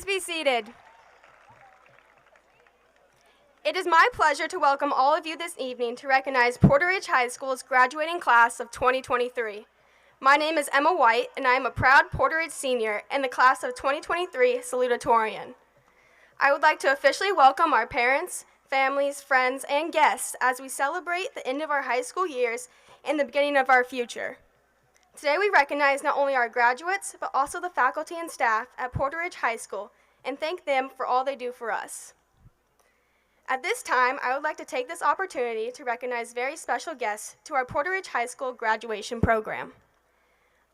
Please be seated. It is my pleasure to welcome all of you this evening to recognize Porter Ridge High School's graduating class of 2023. My name is Emma White, and I am a proud Porter Ridge senior in the class of 2023 salutatorian. I would like to officially welcome our parents, families, friends, and guests as we celebrate the end of our high school years and the beginning of our future. Today we recognize not only our graduates, but also the faculty and staff at Porter Ridge High School and thank them for all they do for us. At this time, I would like to take this opportunity to recognize very special guests to our Porter Ridge High School graduation program.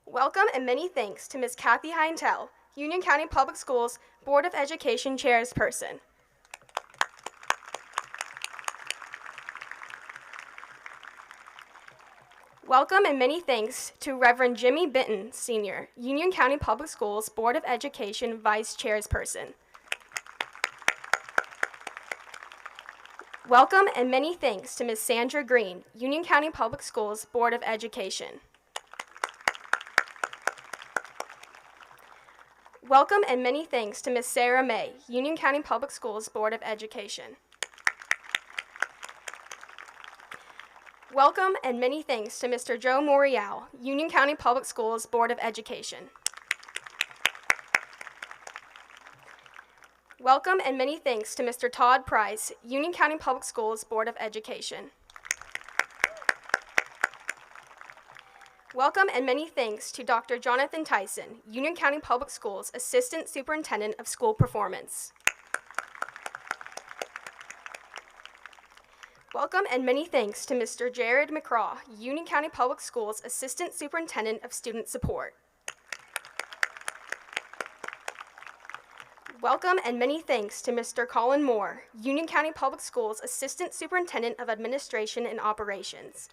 Welcome and many thanks to Ms. Kathy Heintel, Union County Public Schools Board of Education Chairperson. Welcome and many thanks to Reverend Jimmy Benton, Sr., Union County Public Schools Board of Education Vice Chairperson. Welcome and many thanks to Ms. Sandra Green, Union County Public Schools Board of Education. Welcome and many thanks to Ms. Sarah May, Union County Public Schools Board of Education. Welcome and many thanks to Mr. Joe Morial, Union County Public Schools Board of Education. Welcome and many thanks to Mr. Todd Price, Union County Public Schools Board of Education. Welcome and many thanks to Dr. Jonathan Tyson, Union County Public Schools Assistant Superintendent of School Performance. Welcome and many thanks to Mr. Jared McCraw, Union County Public Schools Assistant Superintendent of Student Support. Welcome and many thanks to Mr. Colin Moore, Union County Public Schools Assistant Superintendent of Administration and Operations.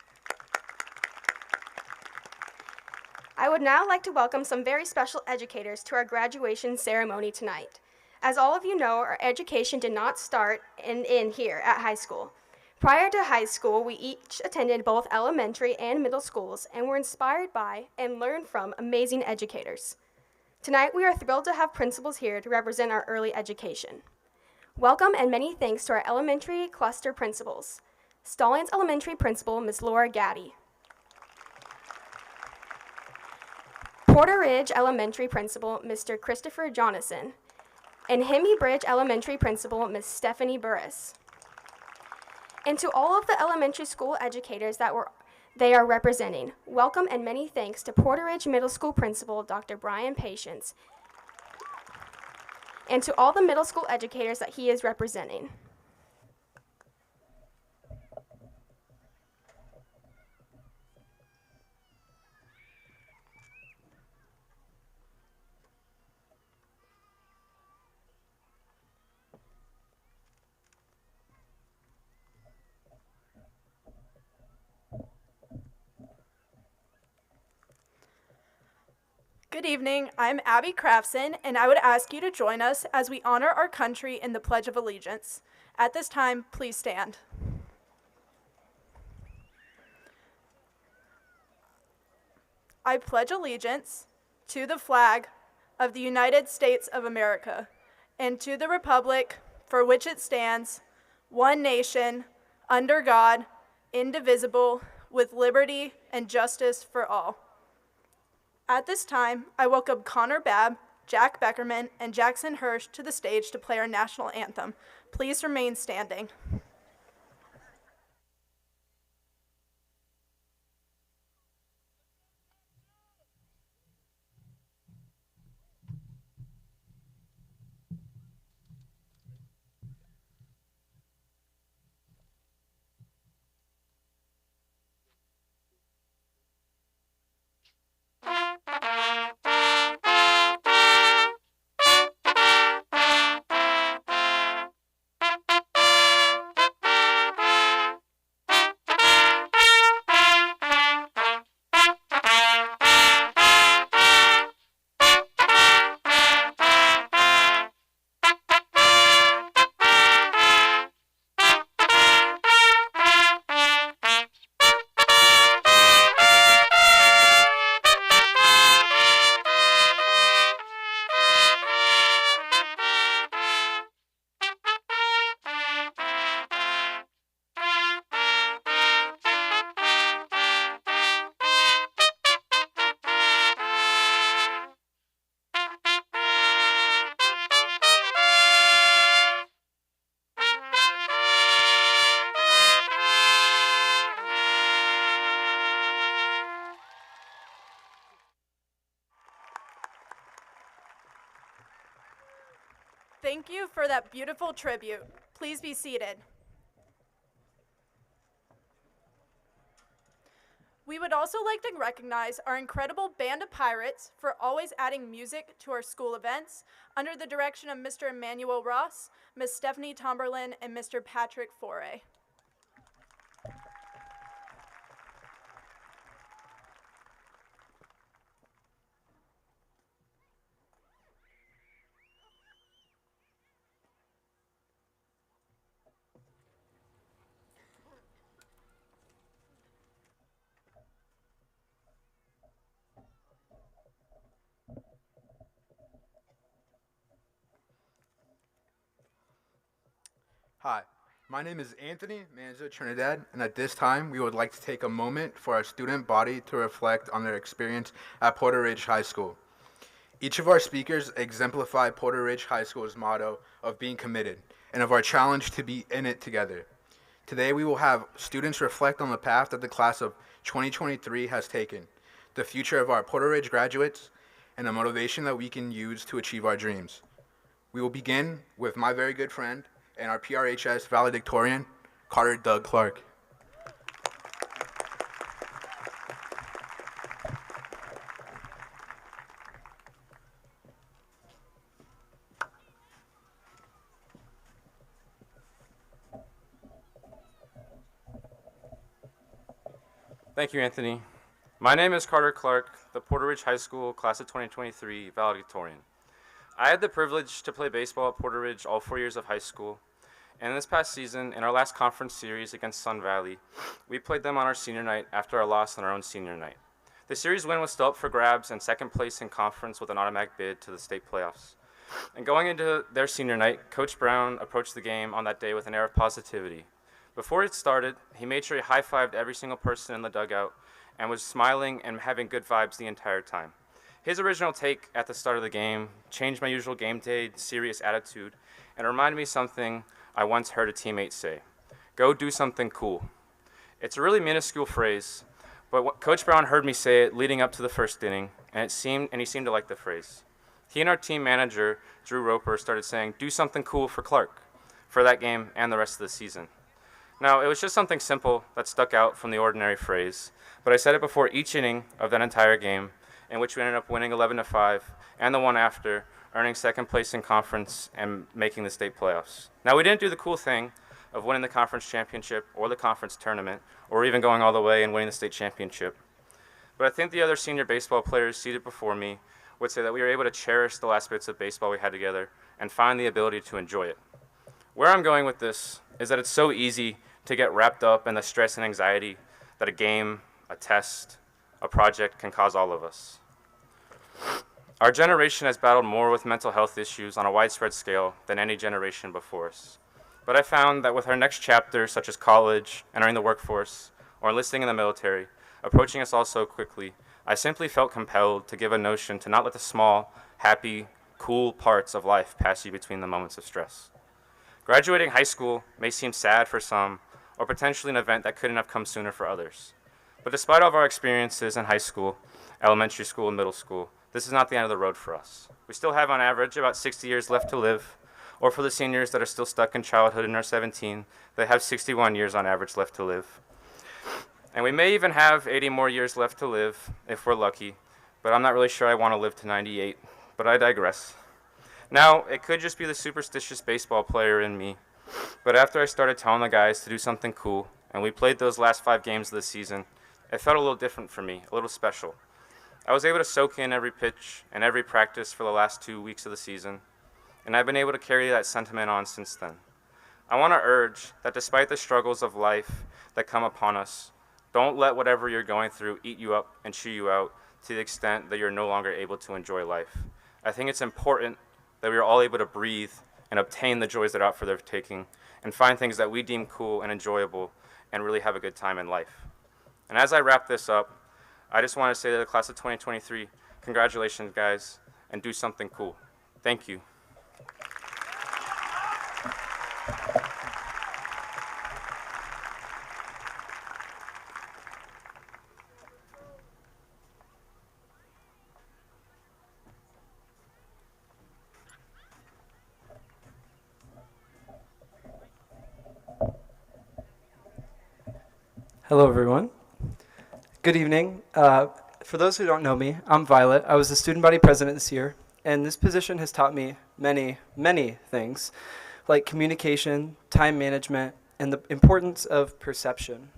I would now like to welcome some very special educators to our graduation ceremony tonight. As all of you know, our education did not start and end here at high school. Prior to high school, we each attended both elementary and middle schools and were inspired by and learned from amazing educators. Tonight, we are thrilled to have principals here to represent our early education. Welcome and many thanks to our elementary cluster principals. Stallings Elementary Principal, Ms. Laura Gaddy. Porter Ridge Elementary Principal, Mr. Christopher Jonathan. And Hemi Bridge Elementary Principal, Ms. Stephanie Burris. And to all of the elementary school educators that they are representing, welcome and many thanks to Porter Ridge Middle School Principal, Dr. Brian Patience, and to all the middle school educators that he is representing. Good evening, I'm Abby Crafson, and I would ask you to join us as we honor our country in the Pledge of Allegiance. At this time, please stand. I pledge allegiance to the flag of the United States of America and to the republic for which it stands, one nation, under God, indivisible, with liberty and justice for all. At this time, I welcome Connor Babb, Jack Beckerman, and Jackson Hirsch to the stage to play our national anthem. Please remain standing. Thank you for that beautiful tribute. Please be seated. We would also like to recognize our incredible band of pirates for always adding music to our school events under the direction of Mr. Emmanuel Ross, Ms. Stephanie Tomberlin, and Mr. Patrick Foray. Hi, my name is Anthony Manzo Trinidad, and at this time, we would like to take a moment for our student body to reflect on their experience at Porter Ridge High School. Each of our speakers exemplify Porter Ridge High School's motto of being committed and of our challenge to be in it together. Today, we will have students reflect on the path that the class of 2023 has taken, the future of our Porter Ridge graduates, and the motivation that we can use to achieve our dreams. We will begin with my very good friend, and our PRHS valedictorian, Carter Doug Clark. Thank you, Anthony. My name is Carter Clark, the Porter Ridge High School Class of 2023 valedictorian. I had the privilege to play baseball at Porter Ridge all 4 years of high school, and this past season, in our last conference series against Sun Valley, we played them on our senior night after our loss on our own senior night. The series win was still up for grabs and second place in conference with an automatic bid to the state playoffs. And going into their senior night, Coach Brown approached the game on that day with an air of positivity. Before it started, he made sure he high-fived every single person in the dugout and was smiling and having good vibes the entire time. His original take at the start of the game changed my usual game day serious attitude and reminded me something I once heard a teammate say: go do something cool. It's a really minuscule phrase, but Coach Brown heard me say it leading up to the first inning, and he seemed to like the phrase. He and our team manager, Drew Roper, started saying, do something cool for Clark for that game and the rest of the season. Now, it was just something simple that stuck out from the ordinary phrase, but I said it before each inning of that entire game, in which we ended up winning 11-5, and the one after, earning second place in conference and making the state playoffs. Now, we didn't do the cool thing of winning the conference championship or the conference tournament, or even going all the way and winning the state championship. But I think the other senior baseball players seated before me would say that we were able to cherish the last bits of baseball we had together and find the ability to enjoy it. Where I'm going with this is that it's so easy to get wrapped up in the stress and anxiety that a game, a test, a project can cause all of us. Our generation has battled more with mental health issues on a widespread scale than any generation before us. But I found that with our next chapter, such as college, entering the workforce, or enlisting in the military, approaching us all so quickly, I simply felt compelled to give a notion to not let the small, happy, cool parts of life pass you between the moments of stress. Graduating high school may seem sad for some, or potentially an event that couldn't have come sooner for others. But despite all of our experiences in high school, elementary school, and middle school, this is not the end of the road for us. We still have, on average, about 60 years left to live, or for the seniors that are still stuck in childhood and are 17, they have 61 years on average left to live. And we may even have 80 more years left to live, if we're lucky, but I'm not really sure I want to live to 98, but I digress. Now, it could just be the superstitious baseball player in me, but after I started telling the guys to do something cool, and we played those last 5 games of the season, it felt a little different for me, a little special. I was able to soak in every pitch and every practice for the last 2 weeks of the season, and I've been able to carry that sentiment on since then. I want to urge that despite the struggles of life that come upon us, don't let whatever you're going through eat you up and chew you out to the extent that you're no longer able to enjoy life. I think it's important that we are all able to breathe and obtain the joys that are out for their taking and find things that we deem cool and enjoyable and really have a good time in life. And as I wrap this up, I just want to say to the class of 2023, congratulations, guys, and do something cool. Thank you. Hello, everyone. Good evening. For those who don't know me, I'm Violet. I was the student body president this year, and this position has taught me many, many things, like communication, time management, and the importance of perception.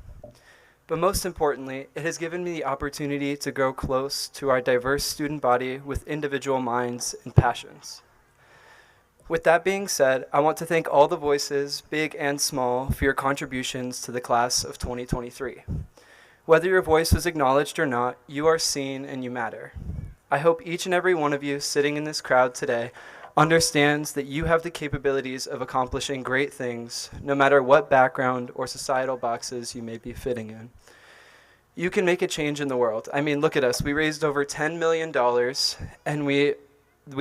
But most importantly, it has given me the opportunity to grow close to our diverse student body with individual minds and passions. With that being said, I want to thank all the voices, big and small, for your contributions to the class of 2023. Whether your voice was acknowledged or not, you are seen and you matter. I hope each and every one of you sitting in this crowd today understands that you have the capabilities of accomplishing great things, no matter what background or societal boxes you may be fitting in. You can make a change in the world. I mean, look at us. We raised over $10 million, and we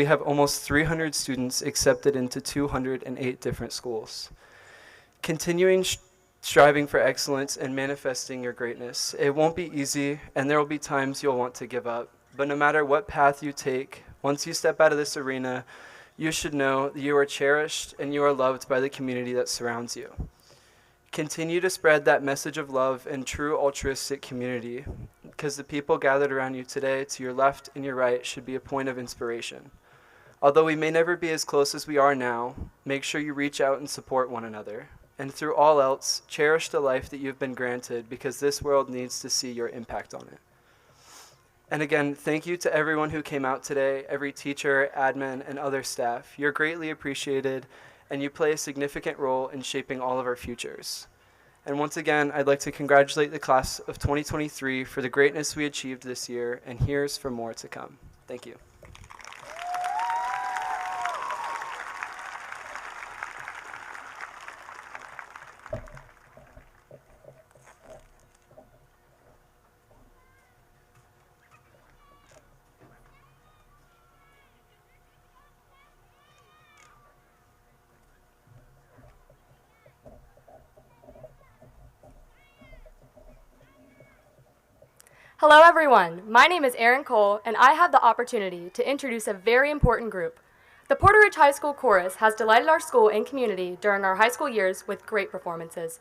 have almost 300 students accepted into 208 different schools. Continuing striving for excellence and manifesting your greatness. It won't be easy, and there will be times you'll want to give up. But no matter what path you take, once you step out of this arena, you should know that you are cherished and you are loved by the community that surrounds you. Continue to spread that message of love and true altruistic community, because the people gathered around you today, to your left and your right, should be a point of inspiration. Although we may never be as close as we are now, make sure you reach out and support one another. And through all else, cherish the life that you've been granted, because this world needs to see your impact on it. And again, thank you to everyone who came out today, every teacher, admin, and other staff. You're greatly appreciated, and you play a significant role in shaping all of our futures. And once again, I'd like to congratulate the class of 2023 for the greatness we achieved this year, and here's for more to come. Thank you. Hello everyone, my name is Erin Cole, and I have the opportunity to introduce a very important group. The Porter Ridge High School Chorus has delighted our school and community during our high school years with great performances.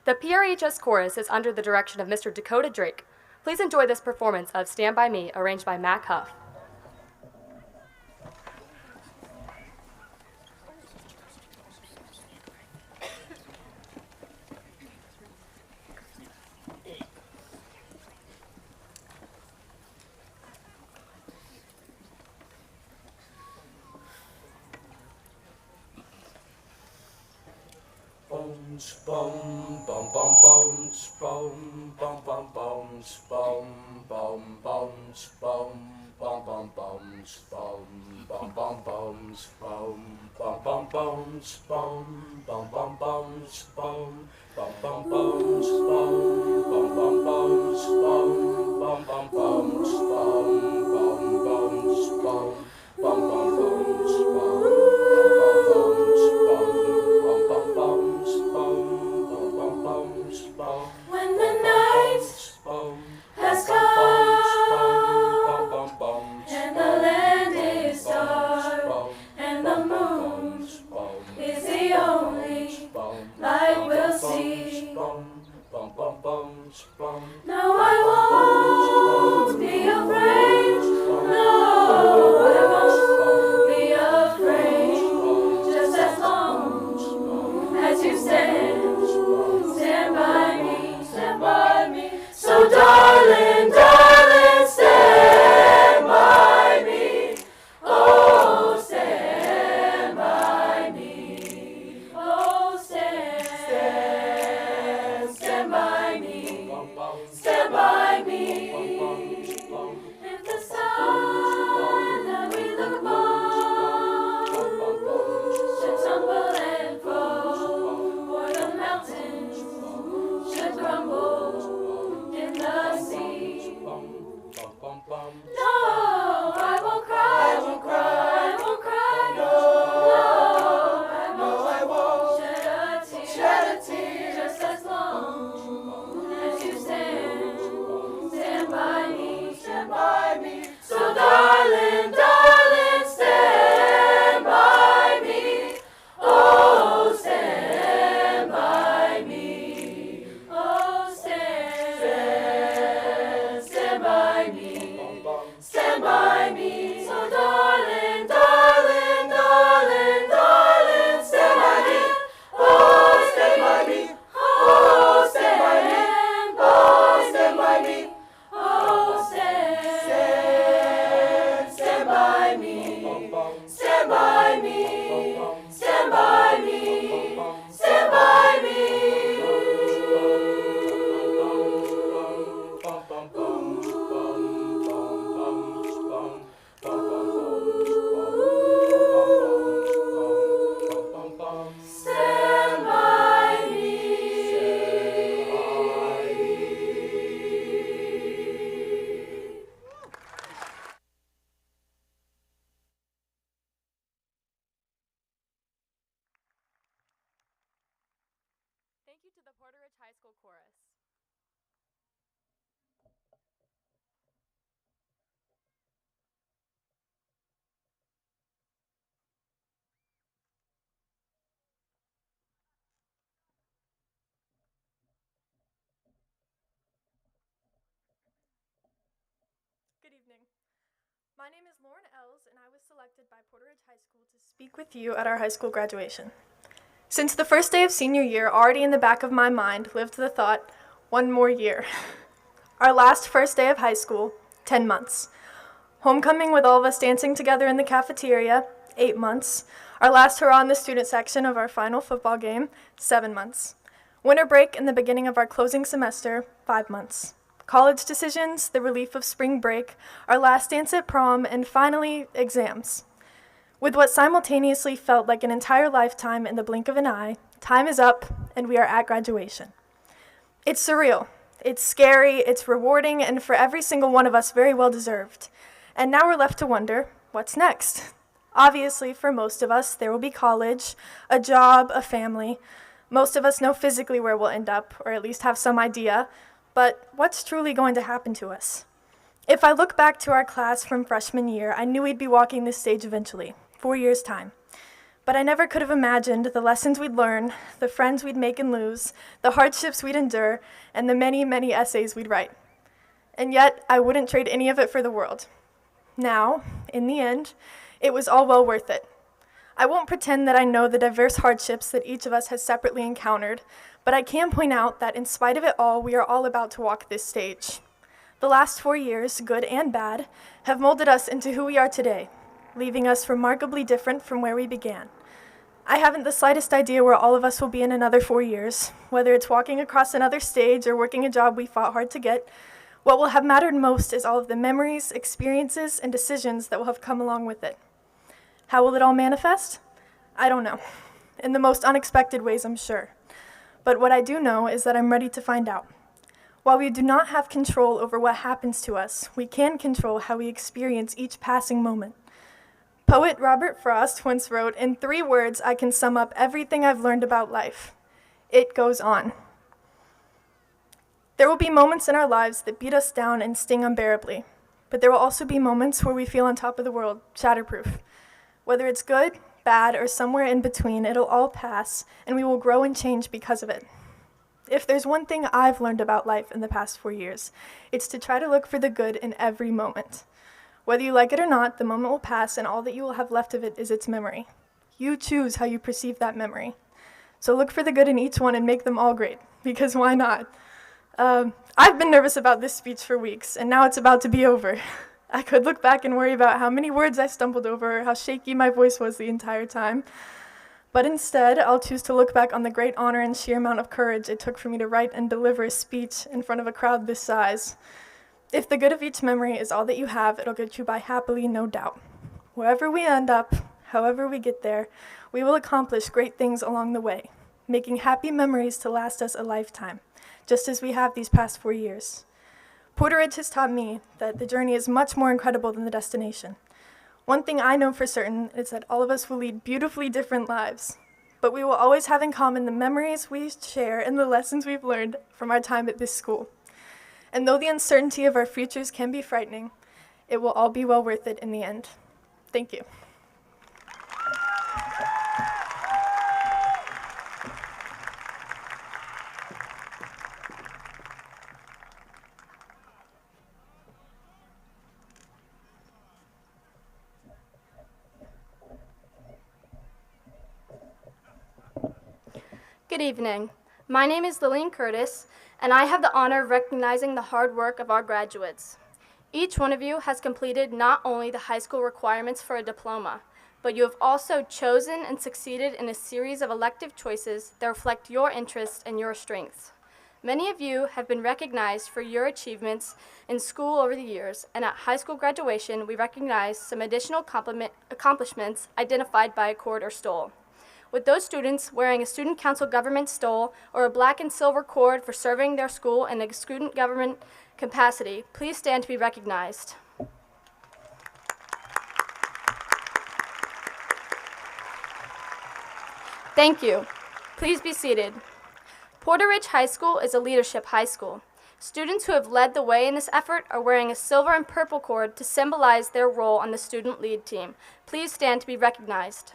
The PRHS Chorus is under the direction of Mr. Dakota Drake. Please enjoy this performance of Stand By Me, arranged by Mac Huff. Bones, bum, bum, bum, bones, bum, bum, bum, bones, bum, bum, bones, bum, bum, bum, bones, bum, bum, bum, bones, bum, bum, bum, bones, bum, bum, bum, bones, bum, bum, bum, bones, bum, bum, bum, bones, bum, bum, bum, bones, bum, bum, bones, bum, bum, bum, bones, bum. When the night has come and the land is dark and the moon is the only light we'll see. No, I won't be afraid. No, I won't be afraid. Just as long as you stand by me. So darling, darling, stand by me. Oh, stand by me. Oh, stand by me. to the Porter Ridge High School Chorus. Good evening. My name is Lauren Ells, and I was selected by Porter Ridge High School to speak with you at our high school graduation. Since the first day of senior year, already in the back of my mind lived the thought, one more year. Our last first day of high school, 10 months. Homecoming with all of us dancing together in the cafeteria, 8 months. Our last hurrah in the student section of our final football game, 7 months. Winter break and the beginning of our closing semester, 5 months. College decisions, the relief of spring break, our last dance at prom, and finally, exams. With what simultaneously felt like an entire lifetime in the blink of an eye, time is up and we are at graduation. It's surreal, it's scary, it's rewarding, and for every single one of us, very well deserved. And now we're left to wonder, what's next? Obviously, for most of us, there will be college, a job, a family. Most of us know physically where we'll end up, or at least have some idea. But what's truly going to happen to us? If I look back to our class from freshman year, I knew we'd be walking this stage eventually, 4 years' time. But I never could have imagined the lessons we'd learn, the friends we'd make and lose, the hardships we'd endure, and the many, many essays we'd write. And yet, I wouldn't trade any of it for the world. Now, in the end, it was all well worth it. I won't pretend that I know the diverse hardships that each of us has separately encountered, but I can point out that in spite of it all, we are all about to walk this stage. The last 4 years, good and bad, have molded us into who we are today, leaving us remarkably different from where we began. I haven't the slightest idea where all of us will be in another 4 years, whether it's walking across another stage or working a job we fought hard to get. What will have mattered most is all of the memories, experiences, and decisions that will have come along with it. How will it all manifest? I don't know. In the most unexpected ways, I'm sure. But what I do know is that I'm ready to find out. While we do not have control over what happens to us, we can control how we experience each passing moment. Poet Robert Frost once wrote, "In 3 words, I can sum up everything I've learned about life. It goes on." There will be moments in our lives that beat us down and sting unbearably, but there will also be moments where we feel on top of the world, shatterproof. Whether it's good, bad, or somewhere in between, it'll all pass, and we will grow and change because of it. If there's one thing I've learned about life in the past 4 years, it's to try to look for the good in every moment. Whether you like it or not, the moment will pass, and all that you will have left of it is its memory. You choose how you perceive that memory. So look for the good in each one and make them all great, because why not? I've been nervous about this speech for weeks, and now it's about to be over. I could look back and worry about how many words I stumbled over, or how shaky my voice was the entire time. But instead, I'll choose to look back on the great honor and sheer amount of courage it took for me to write and deliver a speech in front of a crowd this size. If the good of each memory is all that you have, it'll get you by happily, no doubt. Wherever we end up, however we get there, we will accomplish great things along the way, making happy memories to last us a lifetime, just as we have these past 4 years. Porter Ridge has taught me that the journey is much more incredible than the destination. One thing I know for certain is that all of us will lead beautifully different lives, but we will always have in common the memories we share and the lessons we've learned from our time at this school. And though the uncertainty of our futures can be frightening, it will all be well worth it in the end. Thank you. Good evening. My name is Lillian Curtis, and I have the honor of recognizing the hard work of our graduates. Each one of you has completed not only the high school requirements for a diploma, but you have also chosen and succeeded in a series of elective choices that reflect your interests and your strengths. Many of you have been recognized for your achievements in school over the years, and at high school graduation, we recognize some additional accomplishments identified by a cord or stole. With those students wearing a student council government stole or a black and silver cord for serving their school in a student government capacity, please stand to be recognized. Thank you. Please be seated. Porter Ridge High School is a leadership high school. Students who have led the way in this effort are wearing a silver and purple cord to symbolize their role on the student lead team. Please stand to be recognized.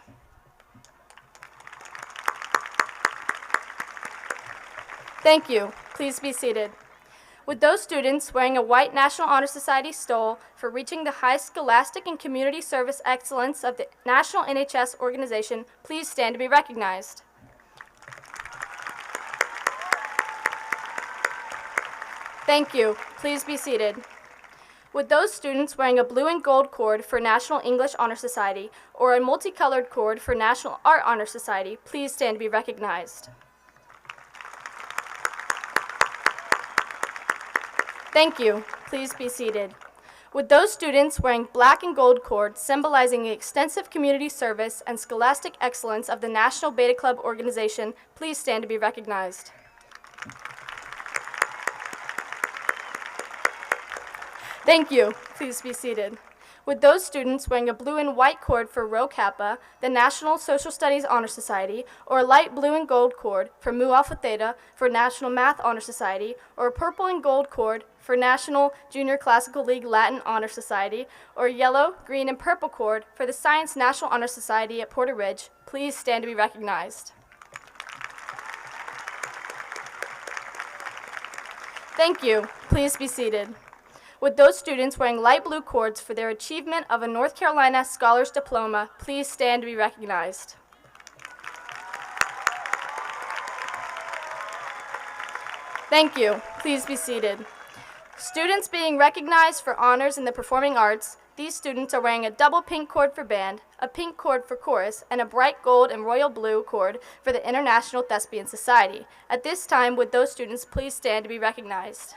Thank you. Please be seated. With those students wearing a white National Honor Society stole for reaching the high scholastic and community service excellence of the National NHS organization, please stand to be recognized. Thank you. Please be seated. With those students wearing a blue and gold cord for National English Honor Society or a multicolored cord for National Art Honor Society, please stand to be recognized. Thank you. Please be seated. With those students wearing black and gold cords symbolizing the extensive community service and scholastic excellence of the National Beta Club organization, please stand to be recognized. Thank you. Please be seated. With those students wearing a blue and white cord for Rho Kappa, the National Social Studies Honor Society, or a light blue and gold cord for Mu Alpha Theta for National Math Honor Society, or a purple and gold cord for National Junior Classical League Latin Honor Society, or a yellow, green, and purple cord for the Science National Honor Society at Porter Ridge, please stand to be recognized. Thank you. Please be seated. With those students wearing light blue cords for their achievement of a North Carolina Scholars Diploma, please stand to be recognized. Thank you. Please be seated. Students being recognized for honors in the performing arts, these students are wearing a double pink cord for band, a pink cord for chorus, and a bright gold and royal blue cord for the International Thespian Society. At this time, would those students please stand to be recognized?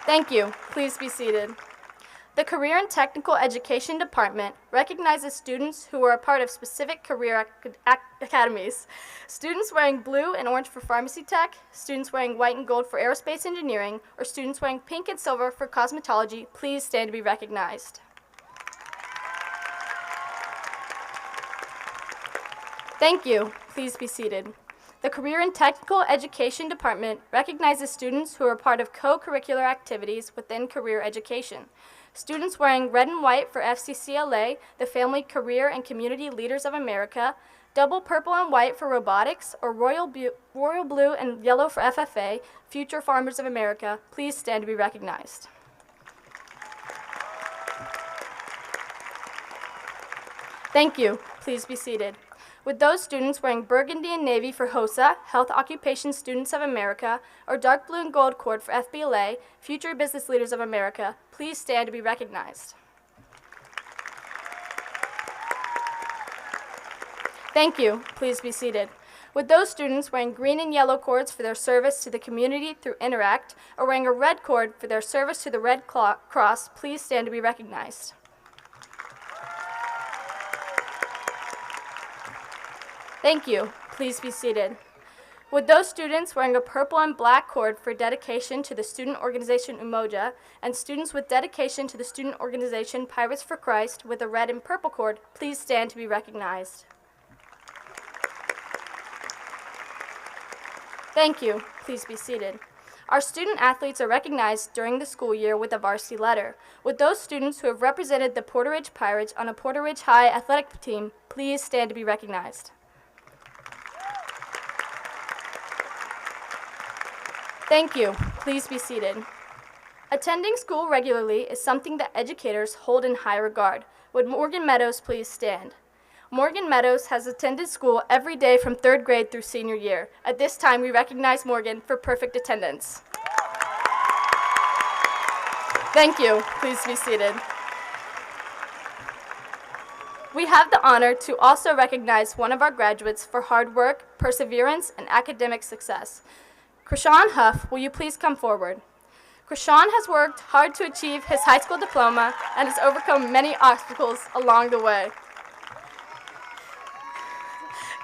Thank you. Please be seated. The Career and Technical Education Department recognizes students who are a part of specific career academies. Students wearing blue and orange for pharmacy tech, students wearing white and gold for aerospace engineering, or students wearing pink and silver for cosmetology, please stand to be recognized. Thank you. Please be seated. The Career and Technical Education Department recognizes students who are part of co-curricular activities within career education. Students wearing red and white for FCCLA, the Family Career and Community Leaders of America, double purple and white for robotics, or royal blue and yellow for FFA, Future Farmers of America, please stand to be recognized. Thank you. Please be seated. With those students wearing burgundy and navy for HOSA, Health Occupation Students of America, or dark blue and gold cord for FBLA, Future Business Leaders of America, please stand to be recognized. Thank you. Please be seated. With those students wearing green and yellow cords for their service to the community through Interact, or wearing a red cord for their service to the Red Cross, please stand to be recognized. Thank you. Please be seated. With those students wearing a purple and black cord for dedication to the student organization Umoja, and students with dedication to the student organization Pirates for Christ with a red and purple cord, please stand to be recognized. Thank you. Please be seated. Our student athletes are recognized during the school year with a varsity letter. With those students who have represented the Porter Ridge Pirates on a Porter Ridge High athletic team, please stand to be recognized. Thank you. Please be seated. Attending school regularly is something that educators hold in high regard. Would Morgan Meadows please stand? Morgan Meadows has attended school every day from 3rd grade through senior year. At this time, we recognize Morgan for perfect attendance. Thank you. Please be seated. We have the honor to also recognize one of our graduates for hard work, perseverance, and academic success. Krishan Huff, will you please come forward? Krishan has worked hard to achieve his high school diploma and has overcome many obstacles along the way.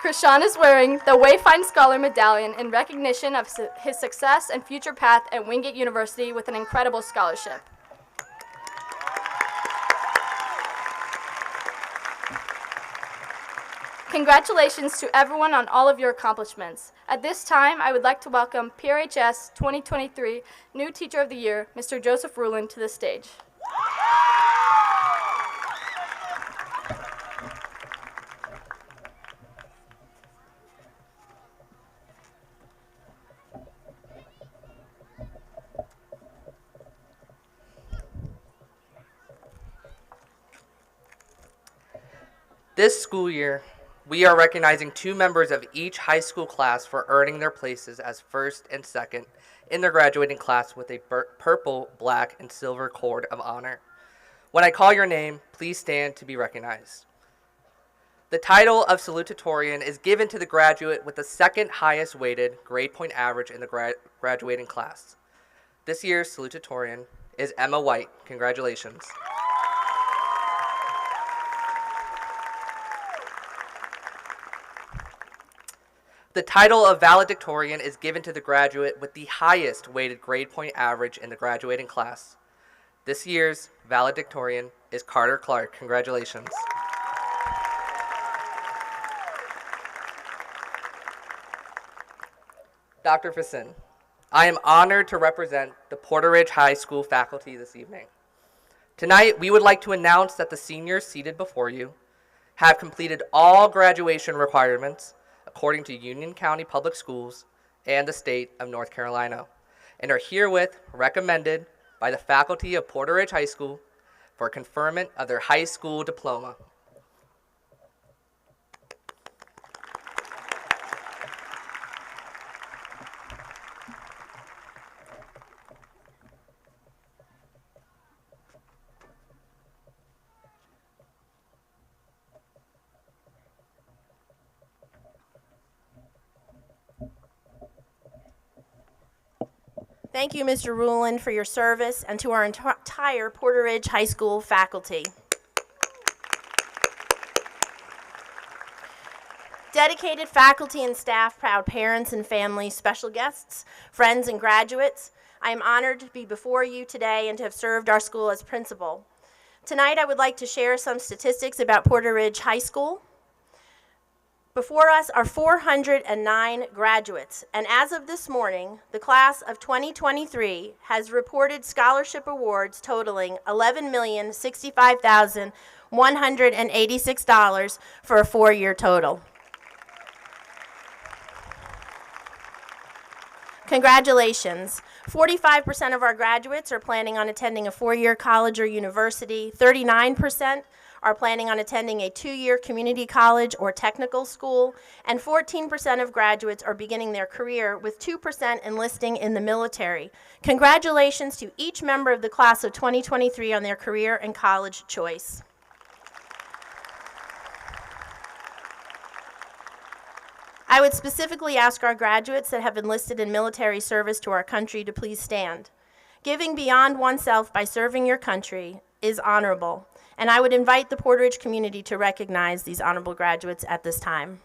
Krishan is wearing the Wayfind Scholar Medallion in recognition of his success and future path at Wingate University with an incredible scholarship. Congratulations to everyone on all of your accomplishments. At this time, I would like to welcome PRHS 2023 New Teacher of the Year, Mr. Joseph Rulin, to the stage. This school year, we are recognizing 2 members of each high school class for earning their places as first and second in their graduating class with a purple, black, and silver cord of honor. When I call your name, please stand to be recognized. The title of salutatorian is given to the graduate with the second highest weighted grade point average in the graduating class. This year's salutatorian is Emma White. Congratulations. The title of valedictorian is given to the graduate with the highest weighted grade point average in the graduating class. This year's valedictorian is Carter Clark. Congratulations. Dr. Fassin, I am honored to represent the Porter Ridge High School faculty this evening. Tonight, we would like to announce that the seniors seated before you have completed all graduation requirements according to Union County Public Schools and the state of North Carolina, and are herewith recommended by the faculty of Porter Ridge High School for conferment of their high school diploma. Thank you, Mr. Rulin, for your service, and to our entire Porter Ridge High School faculty. Dedicated faculty and staff, proud parents and families, special guests, friends and graduates, I am honored to be before you today and to have served our school as principal. Tonight, I would like to share some statistics about Porter Ridge High School. Before us are 409 graduates, and as of this morning, the class of 2023 has reported scholarship awards totaling $11,065,186 for a 4-year total. Congratulations. 45% of our graduates are planning on attending a 4-year college or university, 39% are planning on attending a 2-year community college or technical school, and 14% of graduates are beginning their career, with 2% enlisting in the military. Congratulations to each member of the class of 2023 on their career and college choice. I would specifically ask our graduates that have enlisted in military service to our country to please stand. Giving beyond oneself by serving your country is honorable, and I would invite the Porter Ridge community to recognize these honorable graduates at this time.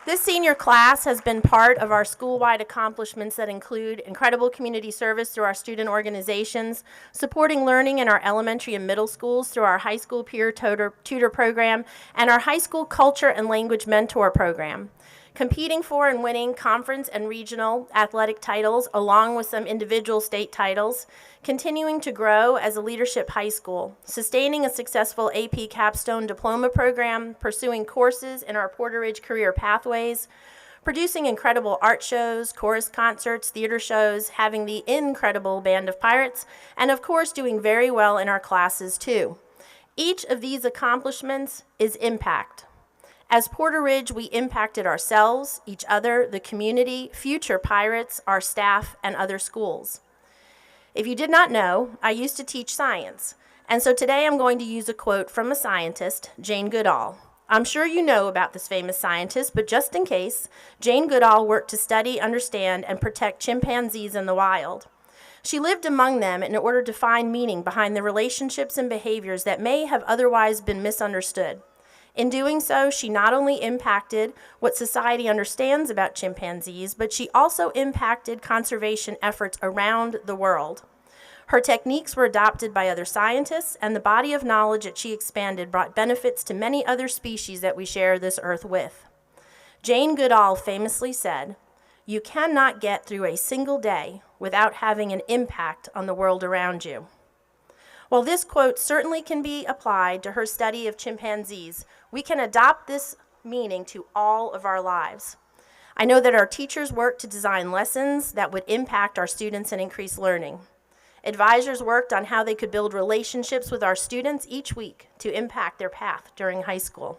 This senior class has been part of our school-wide accomplishments that include incredible community service through our student organizations, supporting learning in our elementary and middle schools through our high school peer tutor program, and our high school culture and language mentor program. Competing for and winning conference and regional athletic titles, along with some individual state titles, continuing to grow as a leadership high school, sustaining a successful AP Capstone diploma program, pursuing courses in our Porter Ridge career pathways, producing incredible art shows, chorus concerts, theater shows, having the incredible Band of Pirates, and of course doing very well in our classes too. Each of these accomplishments is impact. As Porter Ridge, we impacted ourselves, each other, the community, future Pirates, our staff, and other schools. If you did not know, I used to teach science, and so today I'm going to use a quote from a scientist, Jane Goodall. I'm sure you know about this famous scientist, but just in case, Jane Goodall worked to study, understand, and protect chimpanzees in the wild. She lived among them in order to find meaning behind the relationships and behaviors that may have otherwise been misunderstood. In doing so, she not only impacted what society understands about chimpanzees, but she also impacted conservation efforts around the world. Her techniques were adopted by other scientists, and the body of knowledge that she expanded brought benefits to many other species that we share this earth with. Jane Goodall famously said, "You cannot get through a single day without having an impact on the world around you." While this quote certainly can be applied to her study of chimpanzees, we can adopt this meaning to all of our lives. I know that our teachers worked to design lessons that would impact our students and increase learning. Advisors worked on how they could build relationships with our students each week to impact their path during high school.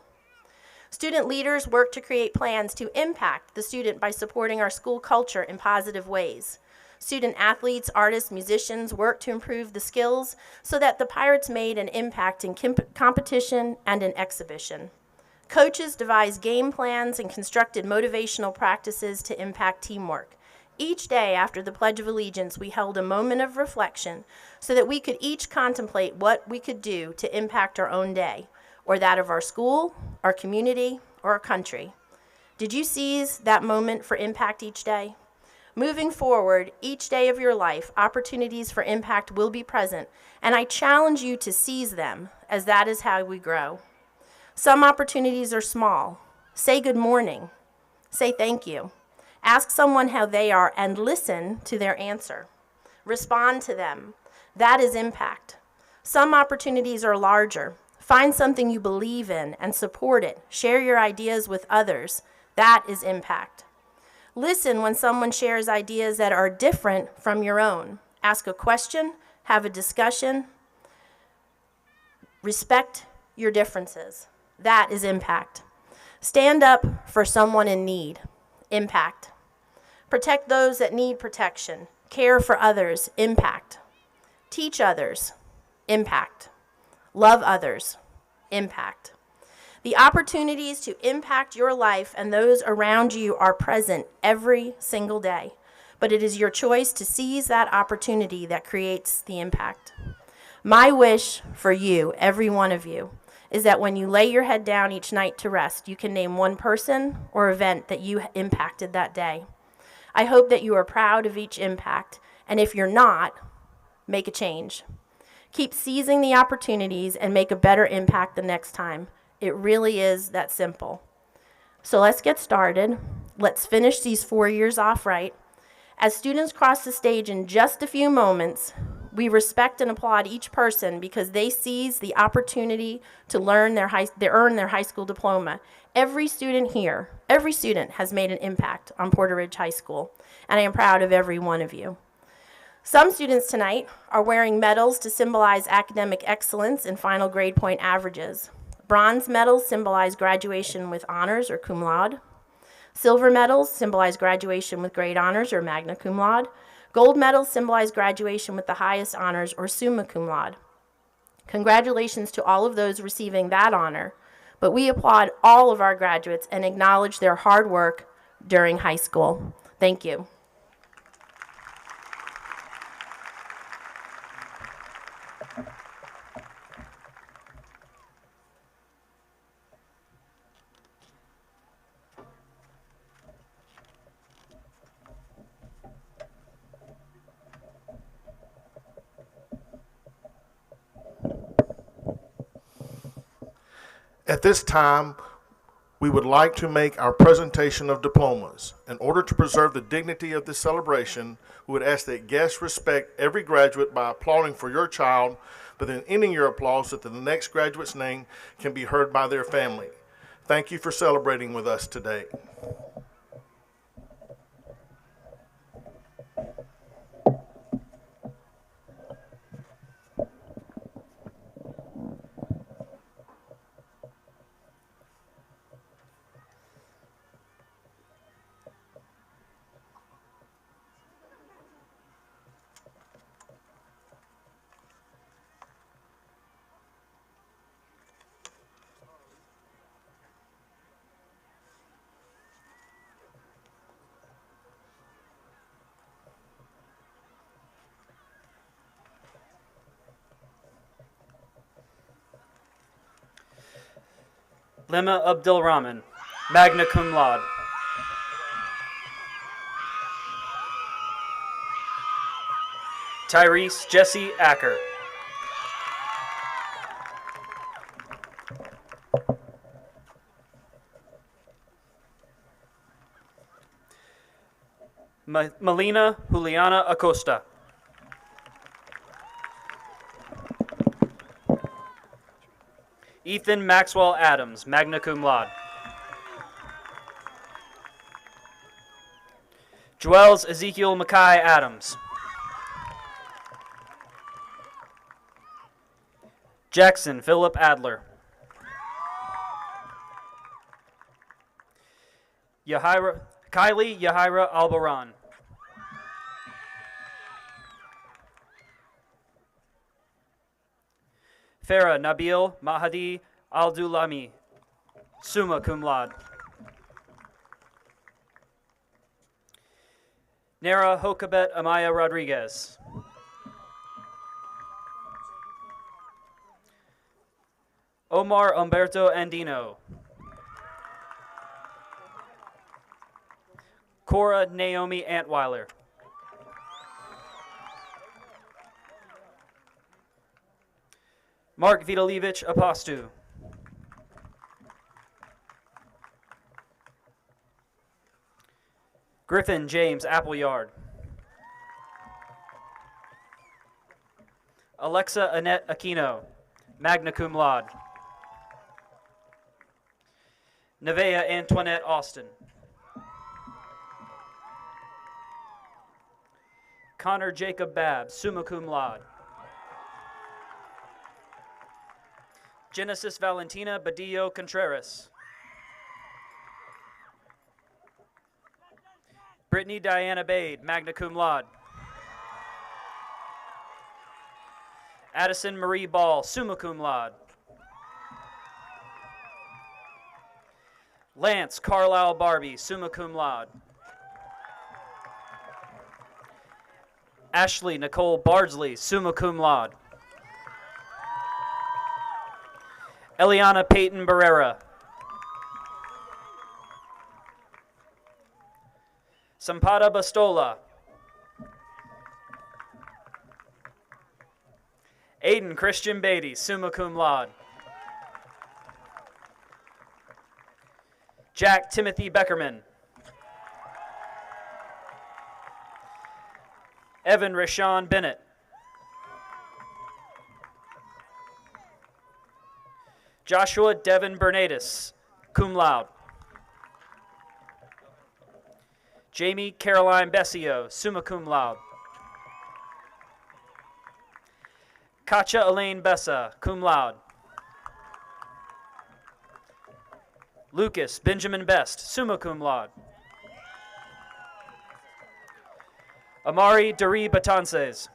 Student leaders worked to create plans to impact the student by supporting our school culture in positive ways. Student athletes, artists, musicians worked to improve the skills so that the Pirates made an impact in competition and in exhibition. Coaches devised game plans and constructed motivational practices to impact teamwork. Each day after the Pledge of Allegiance, we held a moment of reflection so that we could each contemplate what we could do to impact our own day, or that of our school, our community, or our country. Did you seize that moment for impact each day? Moving forward, each day of your life, opportunities for impact will be present, and I challenge you to seize them, as that is how we grow. Some opportunities are small. Say good morning. Say thank you. Ask someone how they are and listen to their answer. Respond to them. That is impact. Some opportunities are larger. Find something you believe in and support it. Share your ideas with others. That is impact. Listen when someone shares ideas that are different from your own. Ask a question, have a discussion. Respect your differences. That is impact. Stand up for someone in need. Impact. Protect those that need protection. Care for others. Impact. Teach others. Impact. Love others. Impact. The opportunities to impact your life and those around you are present every single day, but it is your choice to seize that opportunity that creates the impact. My wish for you, every one of you, is that when you lay your head down each night to rest, you can name one person or event that you impacted that day. I hope that you are proud of each impact, and if you're not, make a change. Keep seizing the opportunities and make a better impact the next time. It really is that simple. So let's get started. Let's finish these 4 years off right. As students cross the stage in just a few moments, we respect and applaud each person because they seize the opportunity to earn their high school diploma. Every student here, every student has made an impact on Porter Ridge High School, and I am proud of every one of you. Some students tonight are wearing medals to symbolize academic excellence and final grade point averages. Bronze medals symbolize graduation with honors or cum laude. Silver medals symbolize graduation with great honors or magna cum laude. Gold medals symbolize graduation with the highest honors or summa cum laude. Congratulations to all of those receiving that honor, but we applaud all of our graduates and acknowledge their hard work during high school. Thank you. At this time, we would like to make our presentation of diplomas. In order to preserve the dignity of this celebration, we would ask that guests respect every graduate by applauding for your child, but then ending your applause so that the next graduate's name can be heard by their family. Thank you for celebrating with us today. Lema Abdul Rahman, magna cum laude. Tyrese Jesse Acker. Melina Juliana Acosta. Ethan Maxwell Adams, magna cum laude. Joels Ezekiel Mackay Adams. Jackson Philip Adler. Kylie Yahira Albaran. Farah Nabil Mahadi Aldulami, summa cum laude. Nara Hokabet Amaya Rodriguez. Omar Umberto Andino. Cora Naomi Antweiler. Mark Vitalivich Apostu. Griffin James Appleyard. Alexa Annette Aquino, magna cum laude. Nevaeh Antoinette Austin. Connor Jacob Babb, summa cum laude. Genesis Valentina Badillo Contreras. Brittany Diana Bade, magna cum laude. Addison Marie Ball, summa cum laude. Lance Carlisle Barbie, summa cum laude. Ashley Nicole Bardsley, summa cum laude. Eliana Peyton Barrera. Sampada Bastola. Aiden Christian Beatty, summa cum laude. Jack Timothy Beckerman. Evan Rashawn Bennett. Joshua Devin Bernatus, cum laude. Jamie Caroline Bessio, summa cum laude. Katja Elaine Bessa, cum laude. Lucas Benjamin Best, summa cum laude. Amari Dari Batances.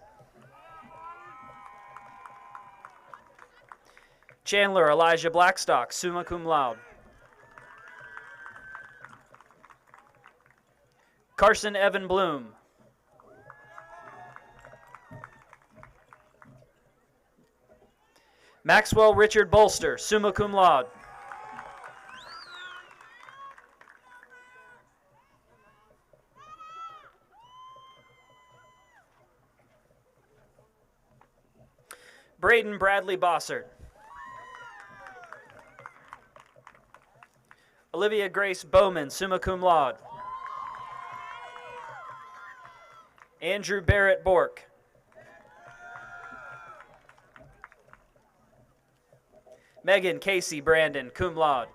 Chandler Elijah Blackstock, summa cum laude. Carson Evan Bloom. Maxwell Richard Bolster, summa cum laude. Braden Bradley Bossert. Olivia Grace Bowman, summa cum laude. Andrew Barrett Bork. Megan Casey Brandon, cum laude.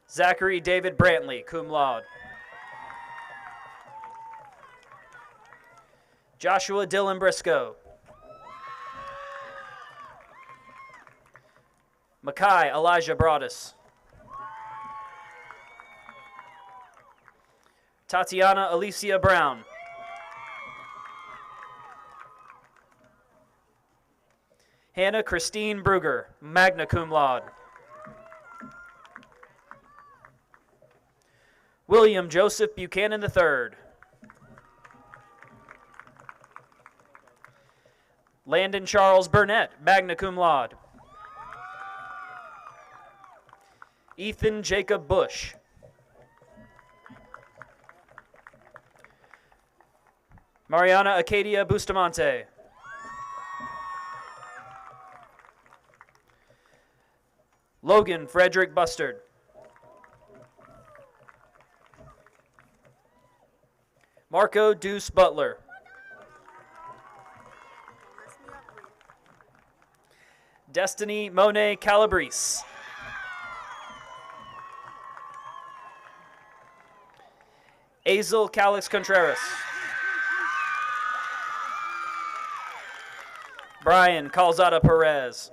Zachary David Brantley, cum laude. Joshua Dylan Briscoe. Mackay Elijah Broadus. Tatiana Alicia Brown. Hannah Christine Bruger, magna cum laude. William Joseph Buchanan III. Landon Charles Burnett, magna cum laude. Ethan Jacob Bush. Mariana Acadia Bustamante. Logan Frederick Bustard. Marco Deuce Butler. Destiny Monet Calabrese. Azel Calix Contreras. Brian Calzada Perez.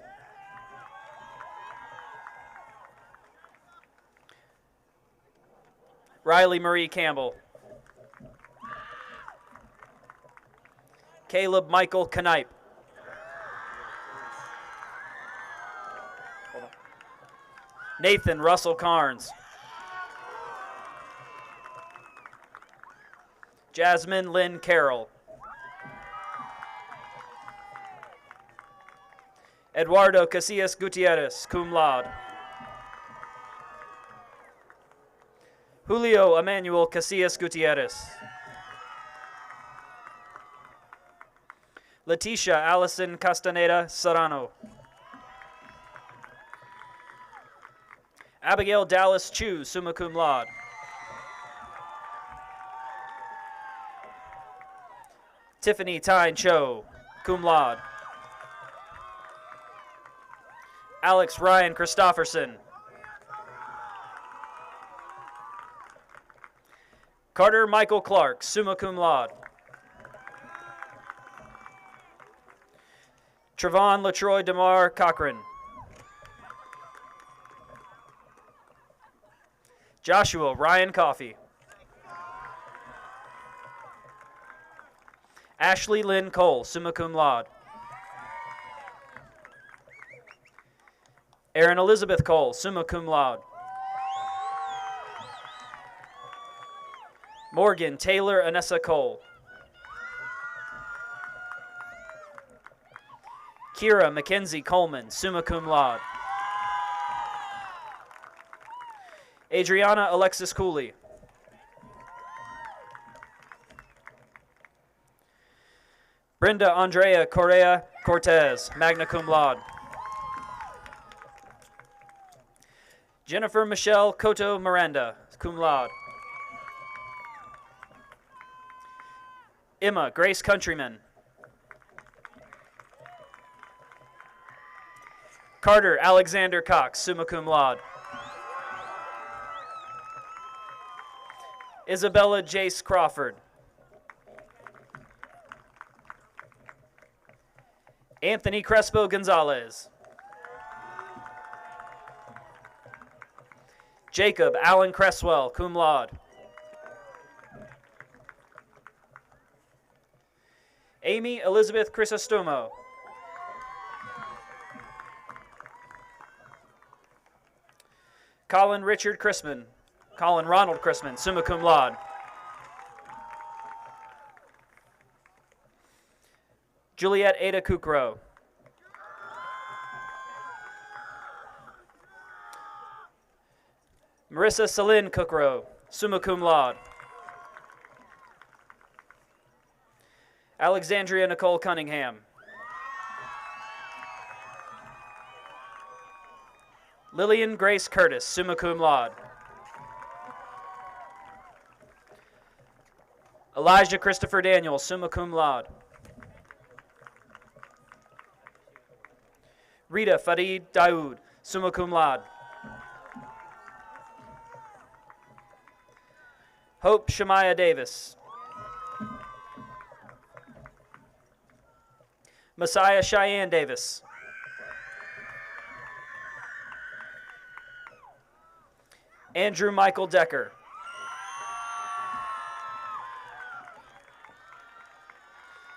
Riley Marie Campbell. Caleb Michael Knipe. Nathan Russell Carnes. Jasmine Lynn Carroll. Eduardo Casillas Gutierrez, cum laude. Julio Emmanuel Casillas Gutierrez. Leticia Allison Castaneda Serrano. Abigail Dallas Chu, summa cum laude. Tiffany Tyne Cho, cum laude. Alex Ryan Christofferson. Carter Michael Clark, summa cum laude. Trevon Latroy DeMar Cochran. Joshua Ryan Coffey. Ashley Lynn Cole, summa cum laude. Erin Elizabeth Cole, summa cum laude. Morgan Taylor Anessa Cole. Kira Mackenzie Coleman, summa cum laude. Adriana Alexis Cooley. Brenda Andrea Correa Cortez, magna cum laude. Jennifer Michelle Cotto Miranda, cum laude. Emma Grace Countryman. Carter Alexander Cox, summa cum laude. Isabella Jace Crawford. Anthony Crespo Gonzalez. Jacob Allen Cresswell, cum laude. Amy Elizabeth Crisostomo. Colin Richard Chrisman. Colin Ronald Chrisman, summa cum laude. Juliet Ada Kukro. Marissa Celine Kukro, summa cum laude. Alexandria Nicole Cunningham. Lillian Grace Curtis, summa cum laude. Elijah Christopher Daniel, summa cum laude. Rita Farid Daoud, summa cum laude. Hope Shemaiah Davis. Messiah Cheyenne Davis. Andrew Michael Decker.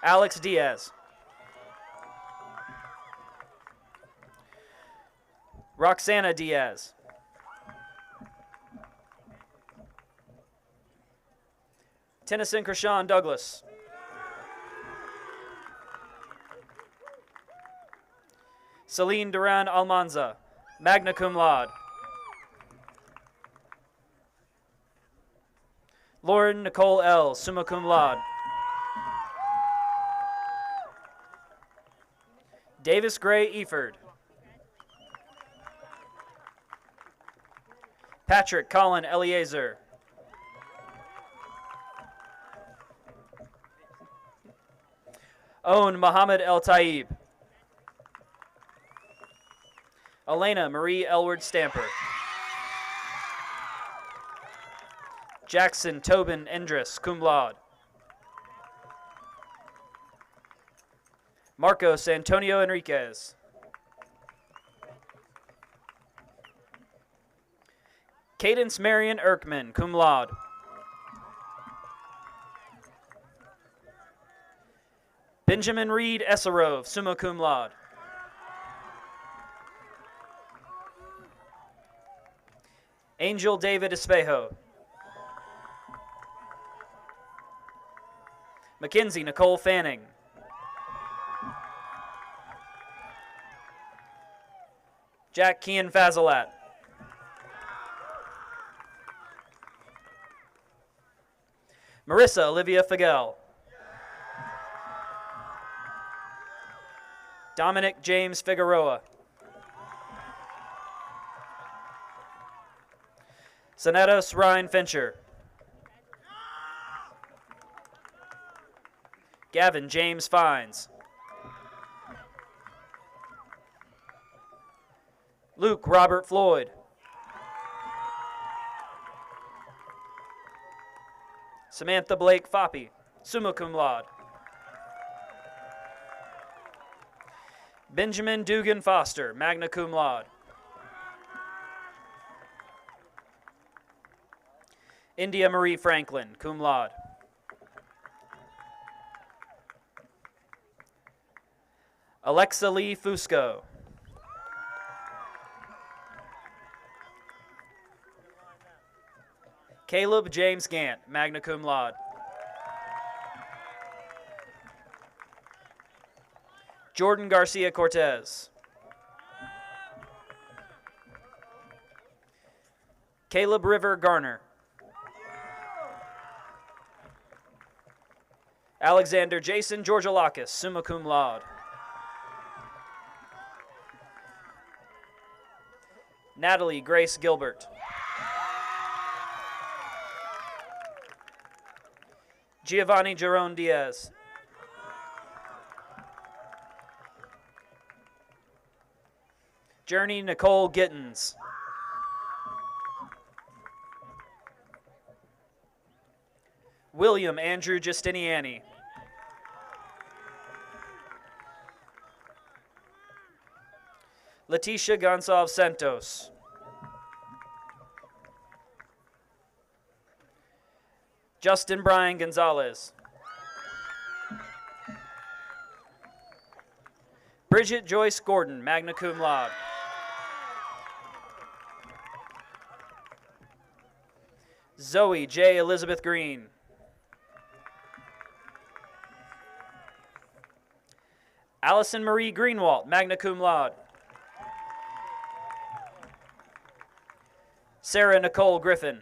Alex Diaz. Roxana Diaz. Tennyson Krishan Douglas. Celine Duran Almanza, magna cum laude. Lauren Nicole L., summa cum laude. Davis Gray Eford. Patrick Colin Eliezer. Owen Muhammad El Taib. Elena Marie Elward Stamper. Jackson Tobin Endres, cum laude. Marcos Antonio Enriquez. Cadence Marion Erkman, cum laude. Benjamin Reed Esserove, summa cum laude. Angel David Espejo. Mackenzie Nicole Fanning. Jack Kean Fazelat. Marissa Olivia Fagel. Dominic James Figueroa. Sonetos Ryan Fincher. Gavin James Fines. Luke Robert Floyd. Samantha Blake Foppy, summa cum laude. Benjamin Dugan Foster, magna cum laude. India Marie Franklin, cum laude. Alexa Lee Fusco. Caleb James Gant, magna cum laude. Jordan Garcia Cortez. Caleb River Garner. Alexander Jason Georgialakis, summa cum laude. Natalie Grace Gilbert. Giovanni Jerome Diaz. Journey Nicole Gittins. William Andrew Justiniani. Leticia Gonçalves Santos. Justin Brian Gonzalez. Bridget Joyce Gordon, magna cum laude. Zoe J. Elizabeth Green. Allison Marie Greenwalt, magna cum laude. Sarah Nicole Griffin.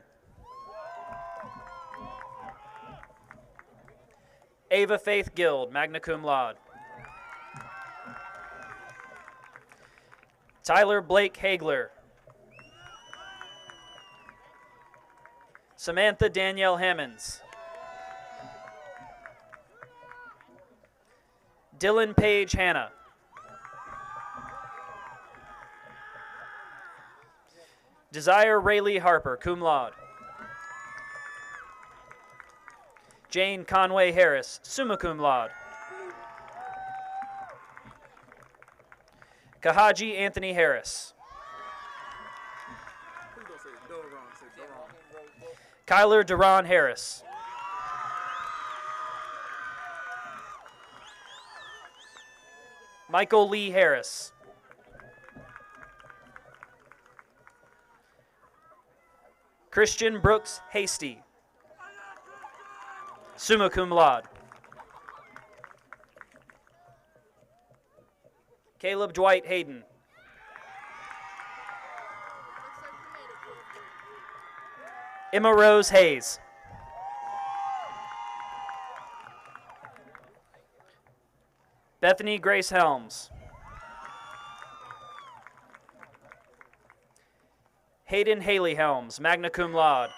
Ava Faith Guild, magna cum laude. Tyler Blake Hagler. Samantha Danielle Hammonds. Dylan Page Hannah. Desire Rayleigh Harper, cum laude. Jane Conway Harris, summa cum laude. Kahaji Anthony Harris. Kyler Duran Harris. Michael Lee Harris. Christian Brooks Hasty, summa cum laude. Caleb Dwight Hayden. Emma Rose Hayes. Bethany Grace Helms. Hayden Haley Helms, magna cum laude.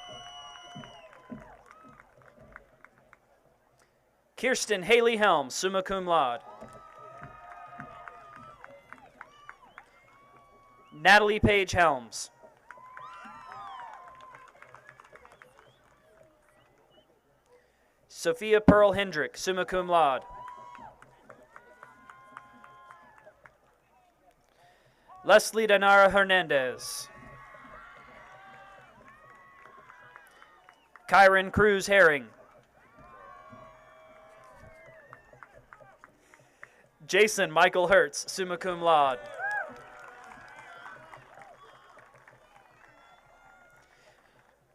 Kirsten Haley Helms, summa cum laude. Natalie Page Helms. Sophia Pearl Hendrick, summa cum laude. Leslie Danara Hernandez. Kyron Cruz Herring. Jason Michael Hertz, summa cum laude.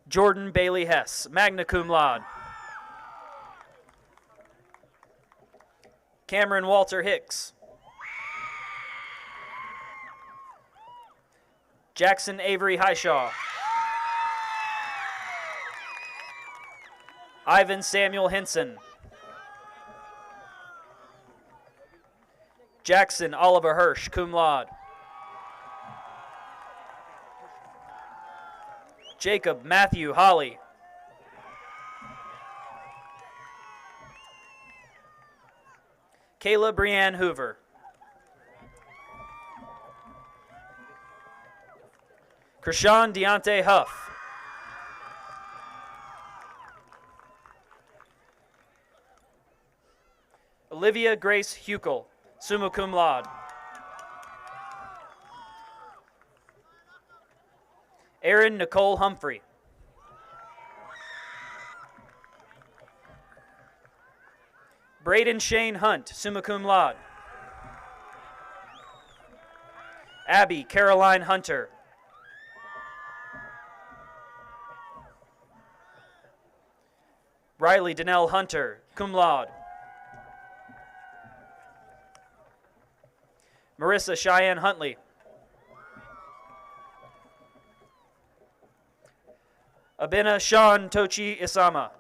Jordan Bailey Hess, magna cum laude. Cameron Walter Hicks. Jackson Avery Highshaw. Ivan Samuel Henson. Jackson Oliver Hirsch, cum laude. Jacob Matthew Holly. Kayla Brianne Hoover. Krishan Deontay Huff. Olivia Grace Huckel, summa cum laude. Erin Nicole Humphrey. Braden Shane Hunt, summa cum laude. Abby Caroline Hunter. Riley Danelle Hunter, cum laude. Marissa Cheyenne Huntley. Abena Sean Tochi Isama.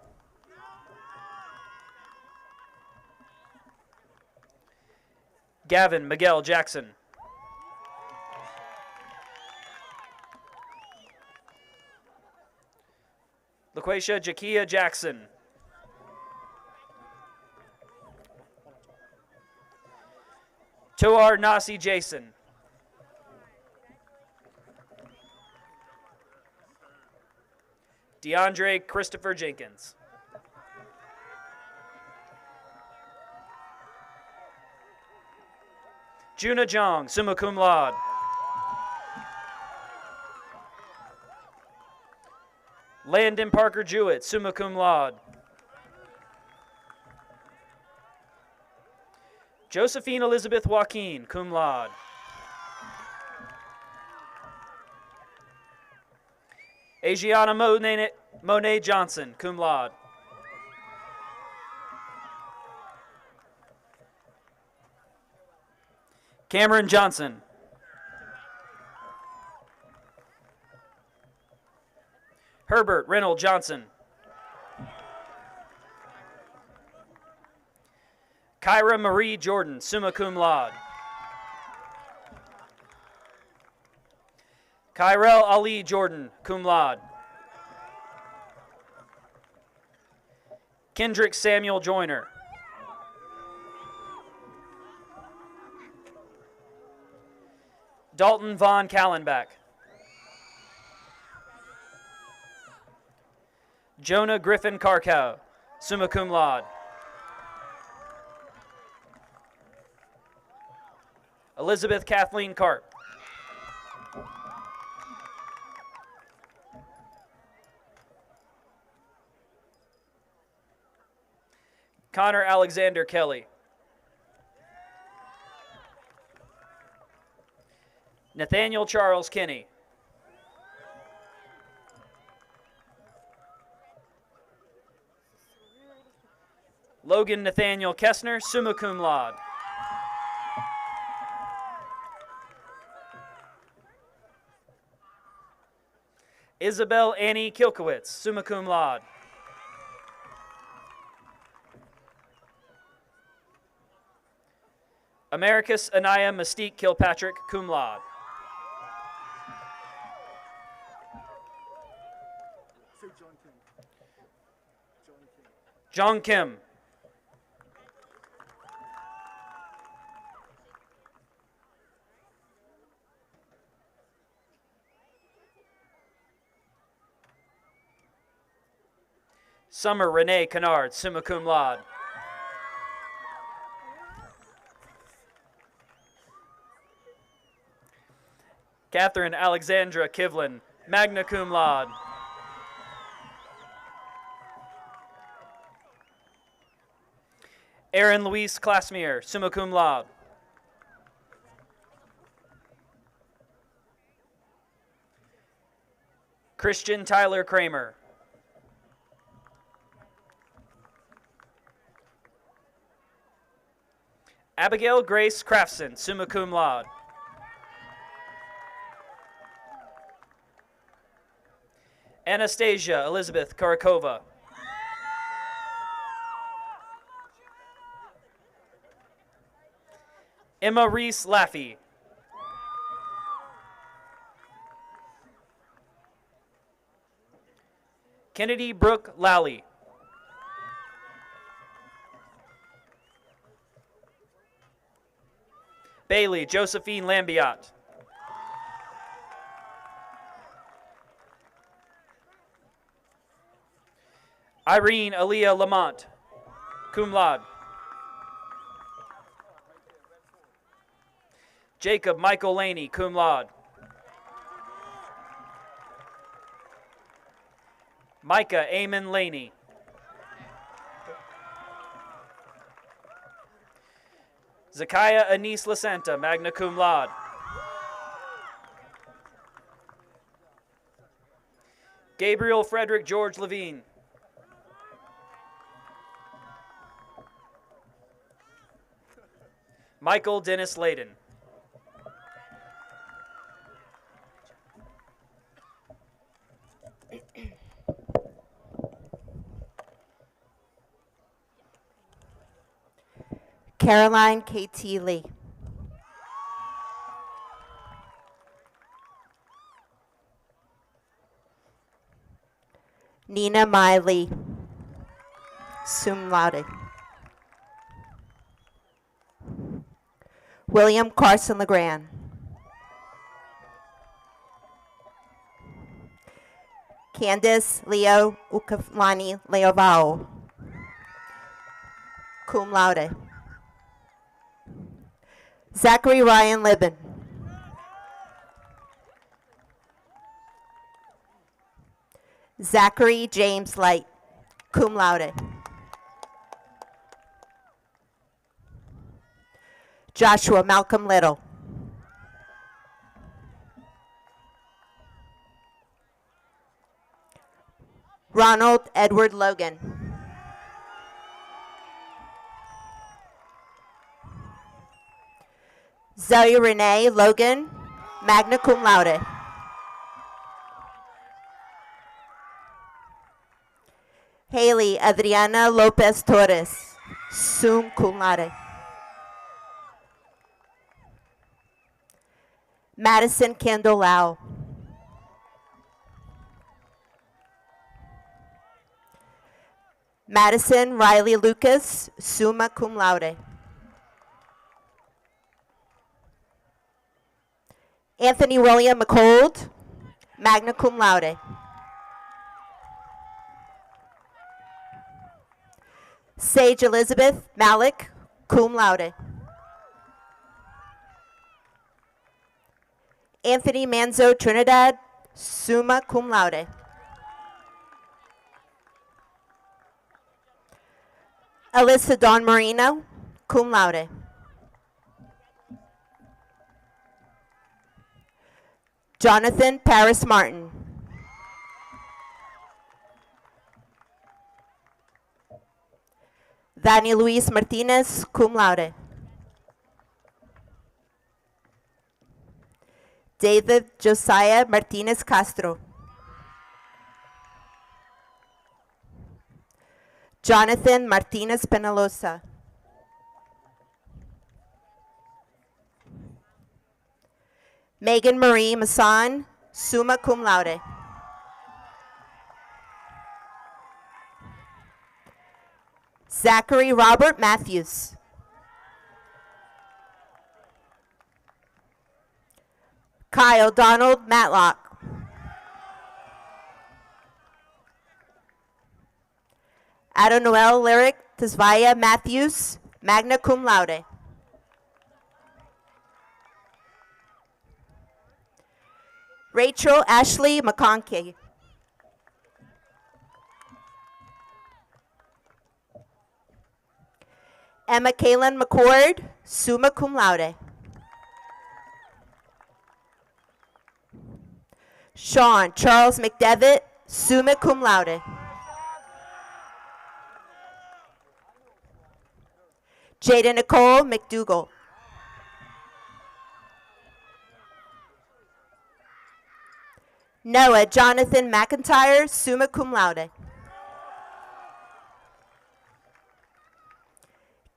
Gavin Miguel Jackson. LaQuasia Jakia Jackson. Toar Nasi Jason. DeAndre Christopher Jenkins. Juna Jong, summa cum laude. Landon Parker Jewett, summa cum laude. Josephine Elizabeth Joaquin, cum laude. Asiana Monet Johnson, cum laude. Cameron Johnson. Herbert Reynolds Johnson. Kyra Marie Jordan, summa cum laude. Kyrell Ali Jordan, cum laude. Kendrick Samuel Joyner. Dalton Von Kallenbach. Jonah Griffin Karkow, summa cum laude. Elizabeth Kathleen Karp. Connor Alexander Kelly. Nathaniel Charles Kinney. Logan Nathaniel Kessner, summa cum laude. Isabel Annie Kilkowitz, summa cum laude. Americus Anaya Mystique Kilpatrick, cum laude. Jong Kim. Summer Renee Kennard, summa cum laude. Catherine Alexandra Kivlin, magna cum laude. Aaron Luis Klasmier, summa cum laude. Christian Tyler Kramer. Abigail Grace Crafson, summa cum laude. Anastasia Elizabeth Karakova. Emma Reese Laffey. Kennedy Brooke Lally. Bailey Josephine Lambiot. Irene Aaliyah Lamont, cum laude. Jacob Michael Laney, cum laude. Micah Amon Laney. Zakiah Anise Lasanta, magna cum laude. Gabriel Frederick George Levine. Michael Dennis Layden. Caroline K.T. Lee. Nina Mai Lee, sum laude. William Carson Legrand. Candice Leo Ukaflani Leovao, cum laude. Zachary Ryan Libben. Zachary James Light, cum laude. Joshua Malcolm Little. Ronald Edward Logan. Zoe Renee Logan, magna cum laude. Haley Adriana Lopez Torres, sum cum laude. Madison Kendall Lau. Madison Riley Lucas, summa cum laude. Anthony William McCold, magna cum laude. Sage Elizabeth Malik, cum laude. Anthony Manzo Trinidad, summa cum laude. Alyssa Dawn Marino, cum laude. Jonathan Paris Martin. Dani Luis Martinez, cum laude. David Josiah Martinez Castro. Jonathan Martinez Penalosa. Megan Marie Masson, summa cum laude. Zachary Robert Matthews. Kyle Donald Matlock. Adonoel Lyric Tesvaya Matthews, magna cum laude. Rachel Ashley McConkey. Emma Kaylin McCord, summa cum laude. Sean Charles McDevitt, summa cum laude. Jada Nicole McDougall. Noah Jonathan McIntyre, summa cum laude.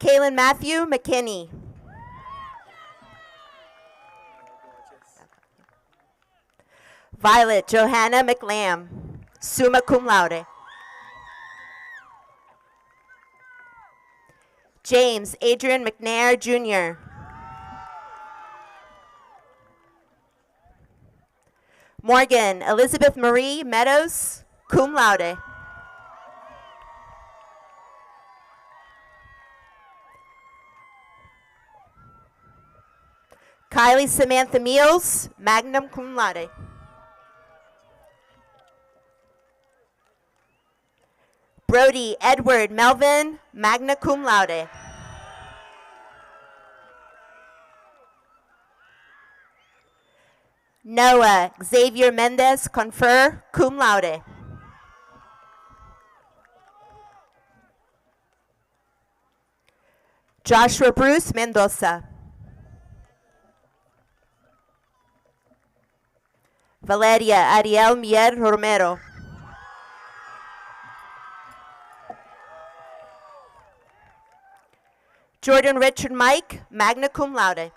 Kaylin Matthew McKinney. Violet Johanna McLam, summa cum laude. James Adrian McNair Jr. Morgan Elizabeth Marie Meadows, cum laude. Kylie Samantha Meals, magna cum laude. Brody Edward Melvin, magna cum laude. Noah Xavier Mendez, confer, cum laude. Joshua Bruce Mendoza. Valeria Ariel Mier Romero. Jordan Richard Mike, magna cum laude.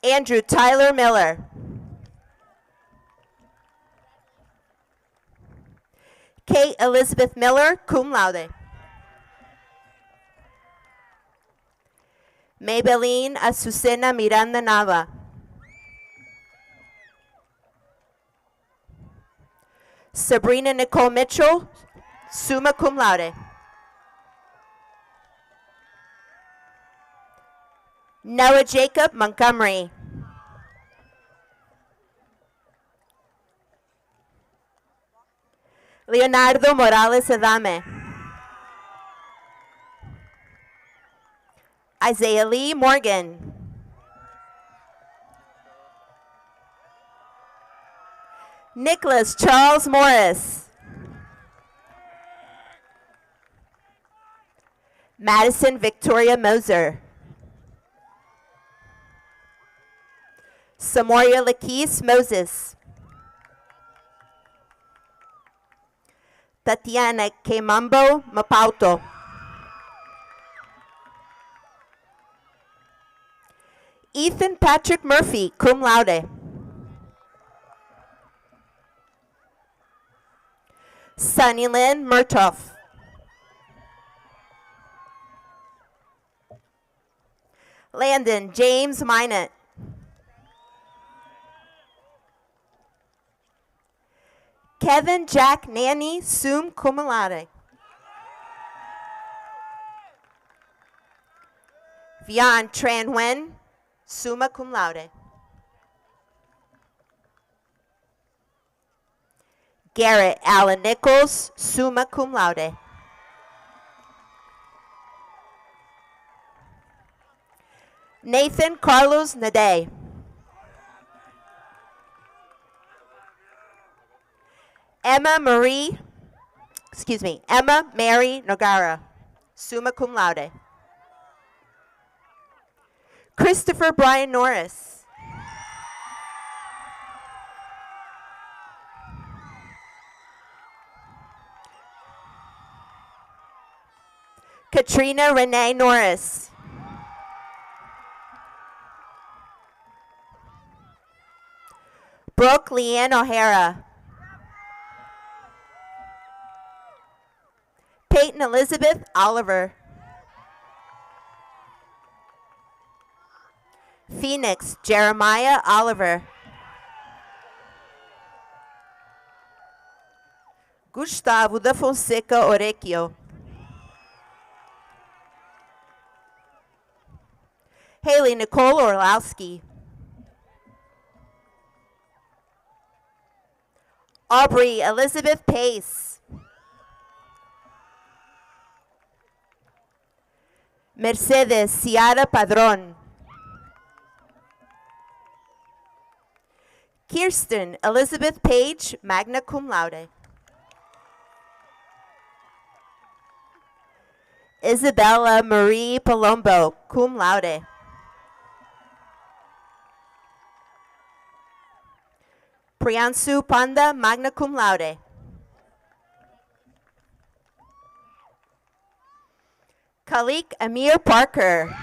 Andrew Tyler Miller. Kate Elizabeth Miller, cum laude. Maybelline Azucena Miranda Nava. Sabrina Nicole Mitchell, summa cum laude. Noah Jacob Montgomery. Leonardo Morales Adame. Isaiah Lee Morgan. Nicholas Charles Morris. Madison Victoria Moser. Samoria Laquise Moses. Tatiana Kemambo Mapauto. Ethan Patrick Murphy, cum laude. Sunny Lynn Murtoff. Landon James Minot. Kevin Jack Nanny, sum cum laude. Vian Tran Nguyen, summa cum laude. Garrett Allen Nichols, summa cum laude. Nathan Carlos Nade. Emma Mary Nogara, summa cum laude. Christopher Brian Norris. Katrina Renee Norris. Brooke Leanne O'Hara. Peyton Elizabeth Oliver. Phoenix Jeremiah Oliver. Gustavo da Fonseca Orequio. Haley Nicole Orlowski. Aubrey Elizabeth Pace. Mercedes Ciara Padron. Kirsten Elizabeth Page, magna cum laude. Isabella Marie Palombo, cum laude. Priyansu Panda, magna cum laude. Khalik Amir Parker.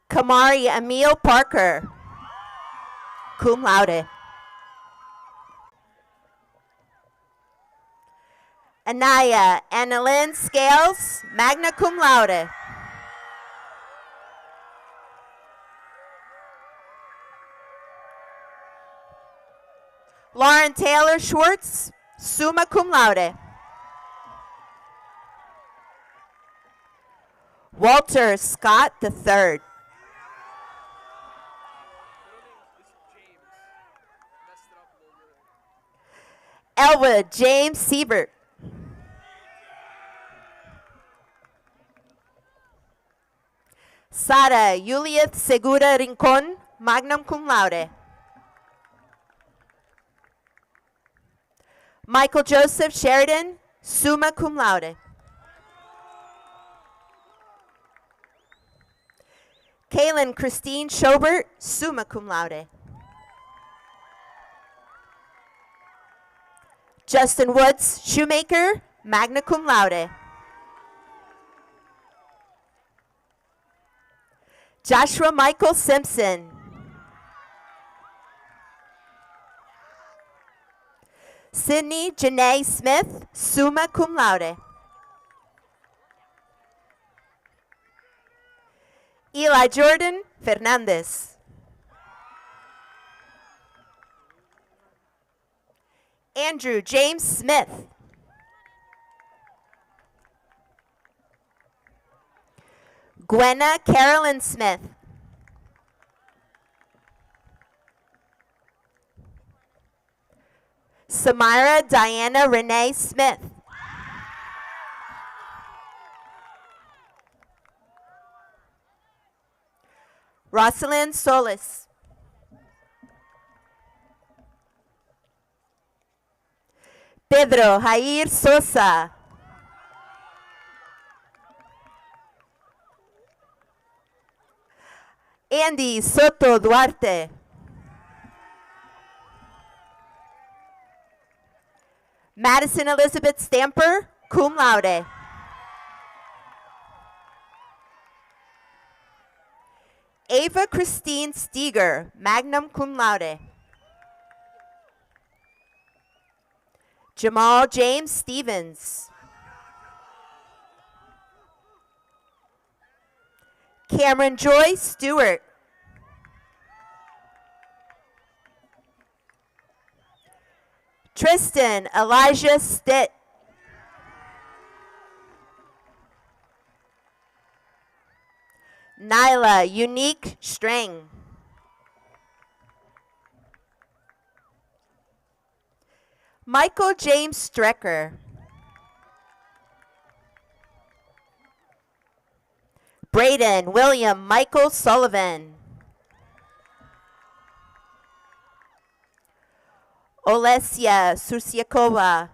Kamari Emil Parker, cum laude. Anaya Annalyn Scales, magna cum laude. Lauren Taylor Schwartz, summa cum laude. Walter Scott III. Elwood James Siebert. Sara Juliet Segura Rincon, magna cum laude. Michael Joseph Sheridan, summa cum laude. Kaylin Christine Schobert, summa cum laude. Justin Woods Shoemaker, magna cum laude. Joshua Michael Simpson. Sydney Janae Smith, summa cum laude. Eli Jordan Fernandez. Andrew James Smith. Gwenna Carolyn Smith. Samira Diana Renee Smith. Rosalind Solis. Pedro Jair Sosa. Andy Soto Duarte. Madison Elizabeth Stamper, cum laude. Ava Christine Steger, magna cum laude. Jamal James Stevens. Cameron Joy Stewart. Tristan Elijah Stitt. Nyla Unique Strang. Michael James Strecker. Braden William Michael Sullivan. Olesia Susiakova.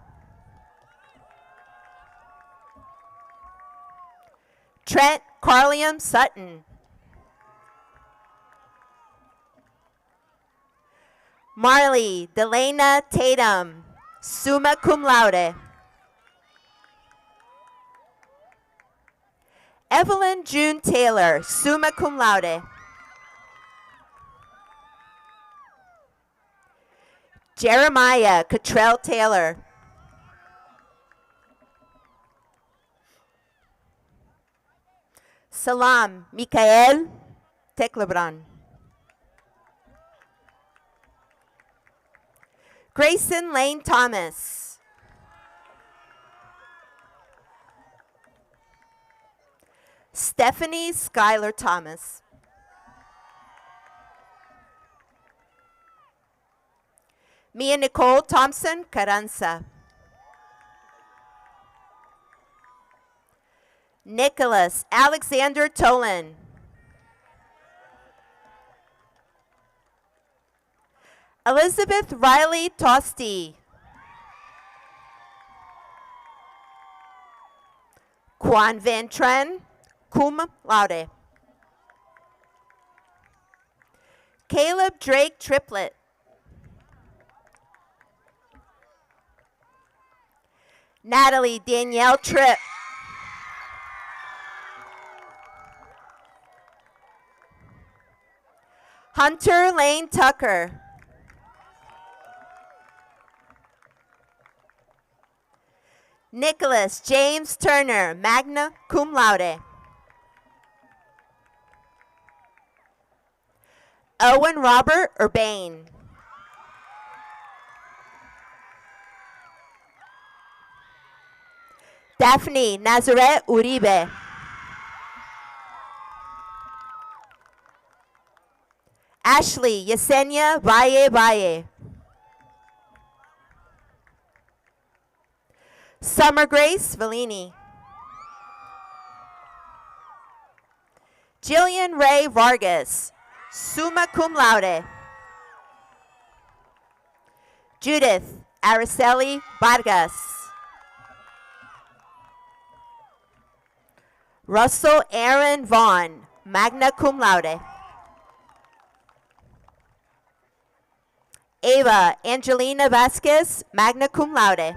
Trent Carliam Sutton. Marley Delana Tatum, summa cum laude. Evelyn June Taylor, summa cum laude. Jeremiah Cottrell Taylor. Salam Mikael Teclebran. Grayson Lane Thomas. Stephanie Schuyler Thomas. Mia Nicole Thompson Carranza. Nicholas Alexander Tolan. Elizabeth Riley Tosti. Quan Van Tren, cum laude. Caleb Drake Triplett. Natalie Danielle Tripp. Hunter Lane Tucker. Nicholas James Turner, magna cum laude. Owen Robert Urbane. Daphne Nazareth Uribe. Ashley Yesenia Valle Valle. Summer Grace Vellini. Jillian Ray Vargas, summa cum laude. Judith Araceli Vargas. Russell Aaron Vaughn, magna cum laude. Ava Angelina Vasquez, magna cum laude.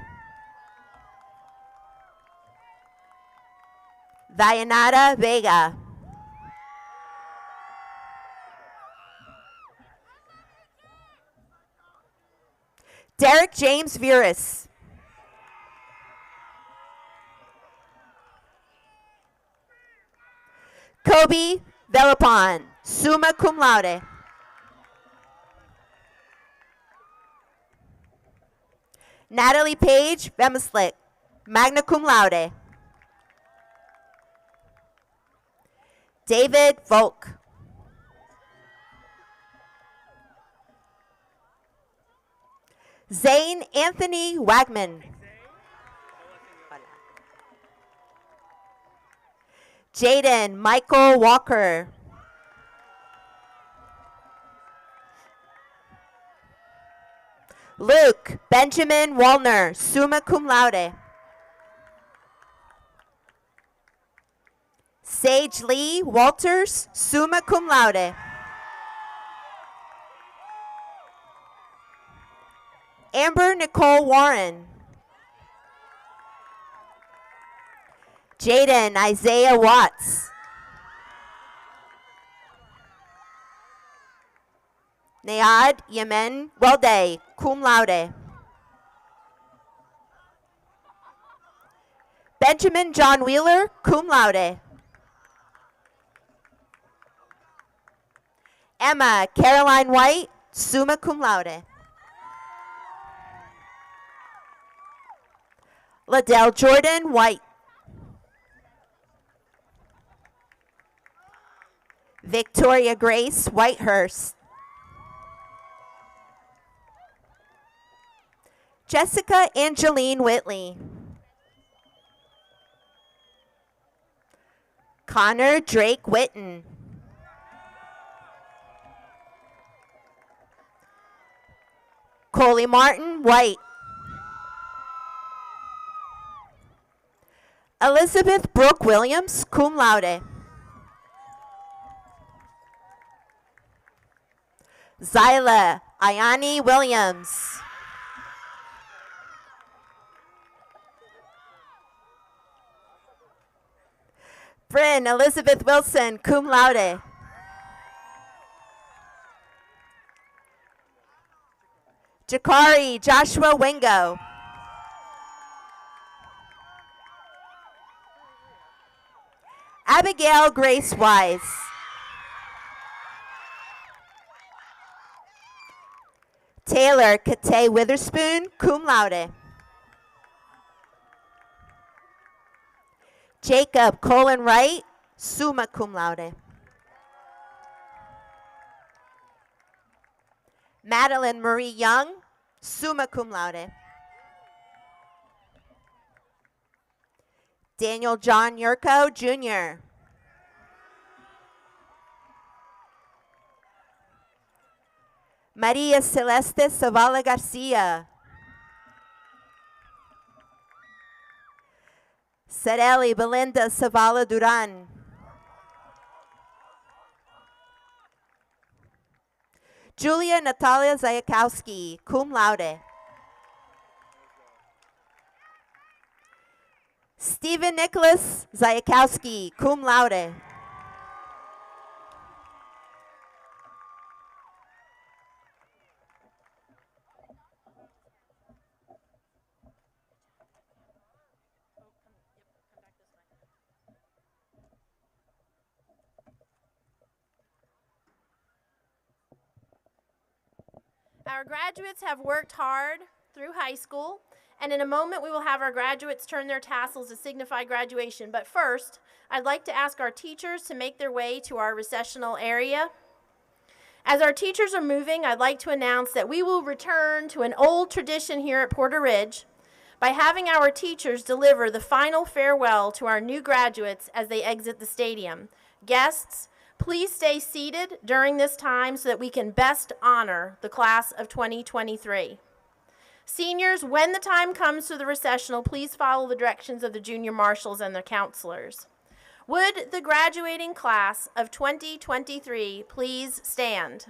Dayanara Vega. Derek James Virus. Kobe Velopon, summa cum laude. Natalie Page Vemslick, magna cum laude. David Volk. Zane Anthony Wagman. Jaden Michael Walker. Luke Benjamin Wallner, summa cum laude. Sage Lee Walters, summa cum laude. Amber Nicole Warren. Jaden Isaiah Watts. Nayad Yemen Welde, cum laude. Benjamin John Wheeler, cum laude. Emma Caroline White, summa cum laude. Ladell Jordan White. Victoria Grace Whitehurst. Jessica Angeline Whitley. Connor Drake Witten. Coley Martin White. Elizabeth Brooke Williams, cum laude. Zyla Ayani Williams. Bryn Elizabeth Wilson, cum laude. Jakari Joshua Wingo. Abigail Grace Wise. Taylor Kate Witherspoon, cum laude. Jacob Colin Wright, summa cum laude. Madeline Marie Young, summa cum laude. Daniel John Yurko, Jr. Maria Celeste Zavala Garcia. Sareli Belinda Zavala Duran. Julia Natalia Zayakowski, cum laude. Stephen Nicholas Zayakowski, cum laude. Our graduates have worked hard through high school, and in a moment we will have our graduates turn their tassels to signify graduation. But first, I'd like to ask our teachers to make their way to our recessional area. As our teachers are moving, I'd like to announce that we will return to an old tradition here at Porter Ridge by having our teachers deliver the final farewell to our new graduates as they exit the stadium. Guests, please stay seated during this time so that we can best honor the class of 2023. Seniors, when the time comes for the recessional, please follow the directions of the junior marshals and their counselors. Would the graduating class of 2023 please stand?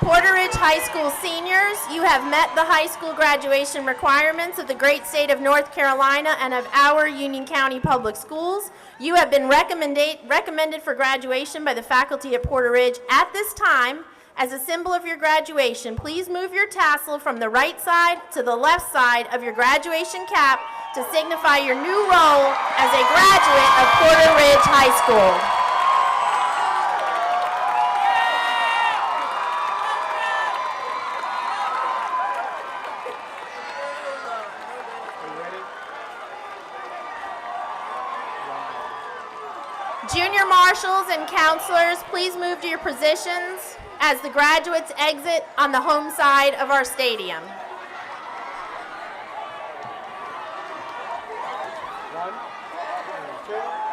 Porter Ridge High School seniors, you have met the high school graduation requirements of the great state of North Carolina and of our Union County Public Schools. You have been recommended for graduation by the faculty at Porter Ridge. At this time, as a symbol of your graduation, please move your tassel from the right side to the left side of your graduation cap to signify your new role as a graduate of Porter Ridge High School. Junior marshals and counselors, please move to your positions as the graduates exit on the home side of our stadium. One, two.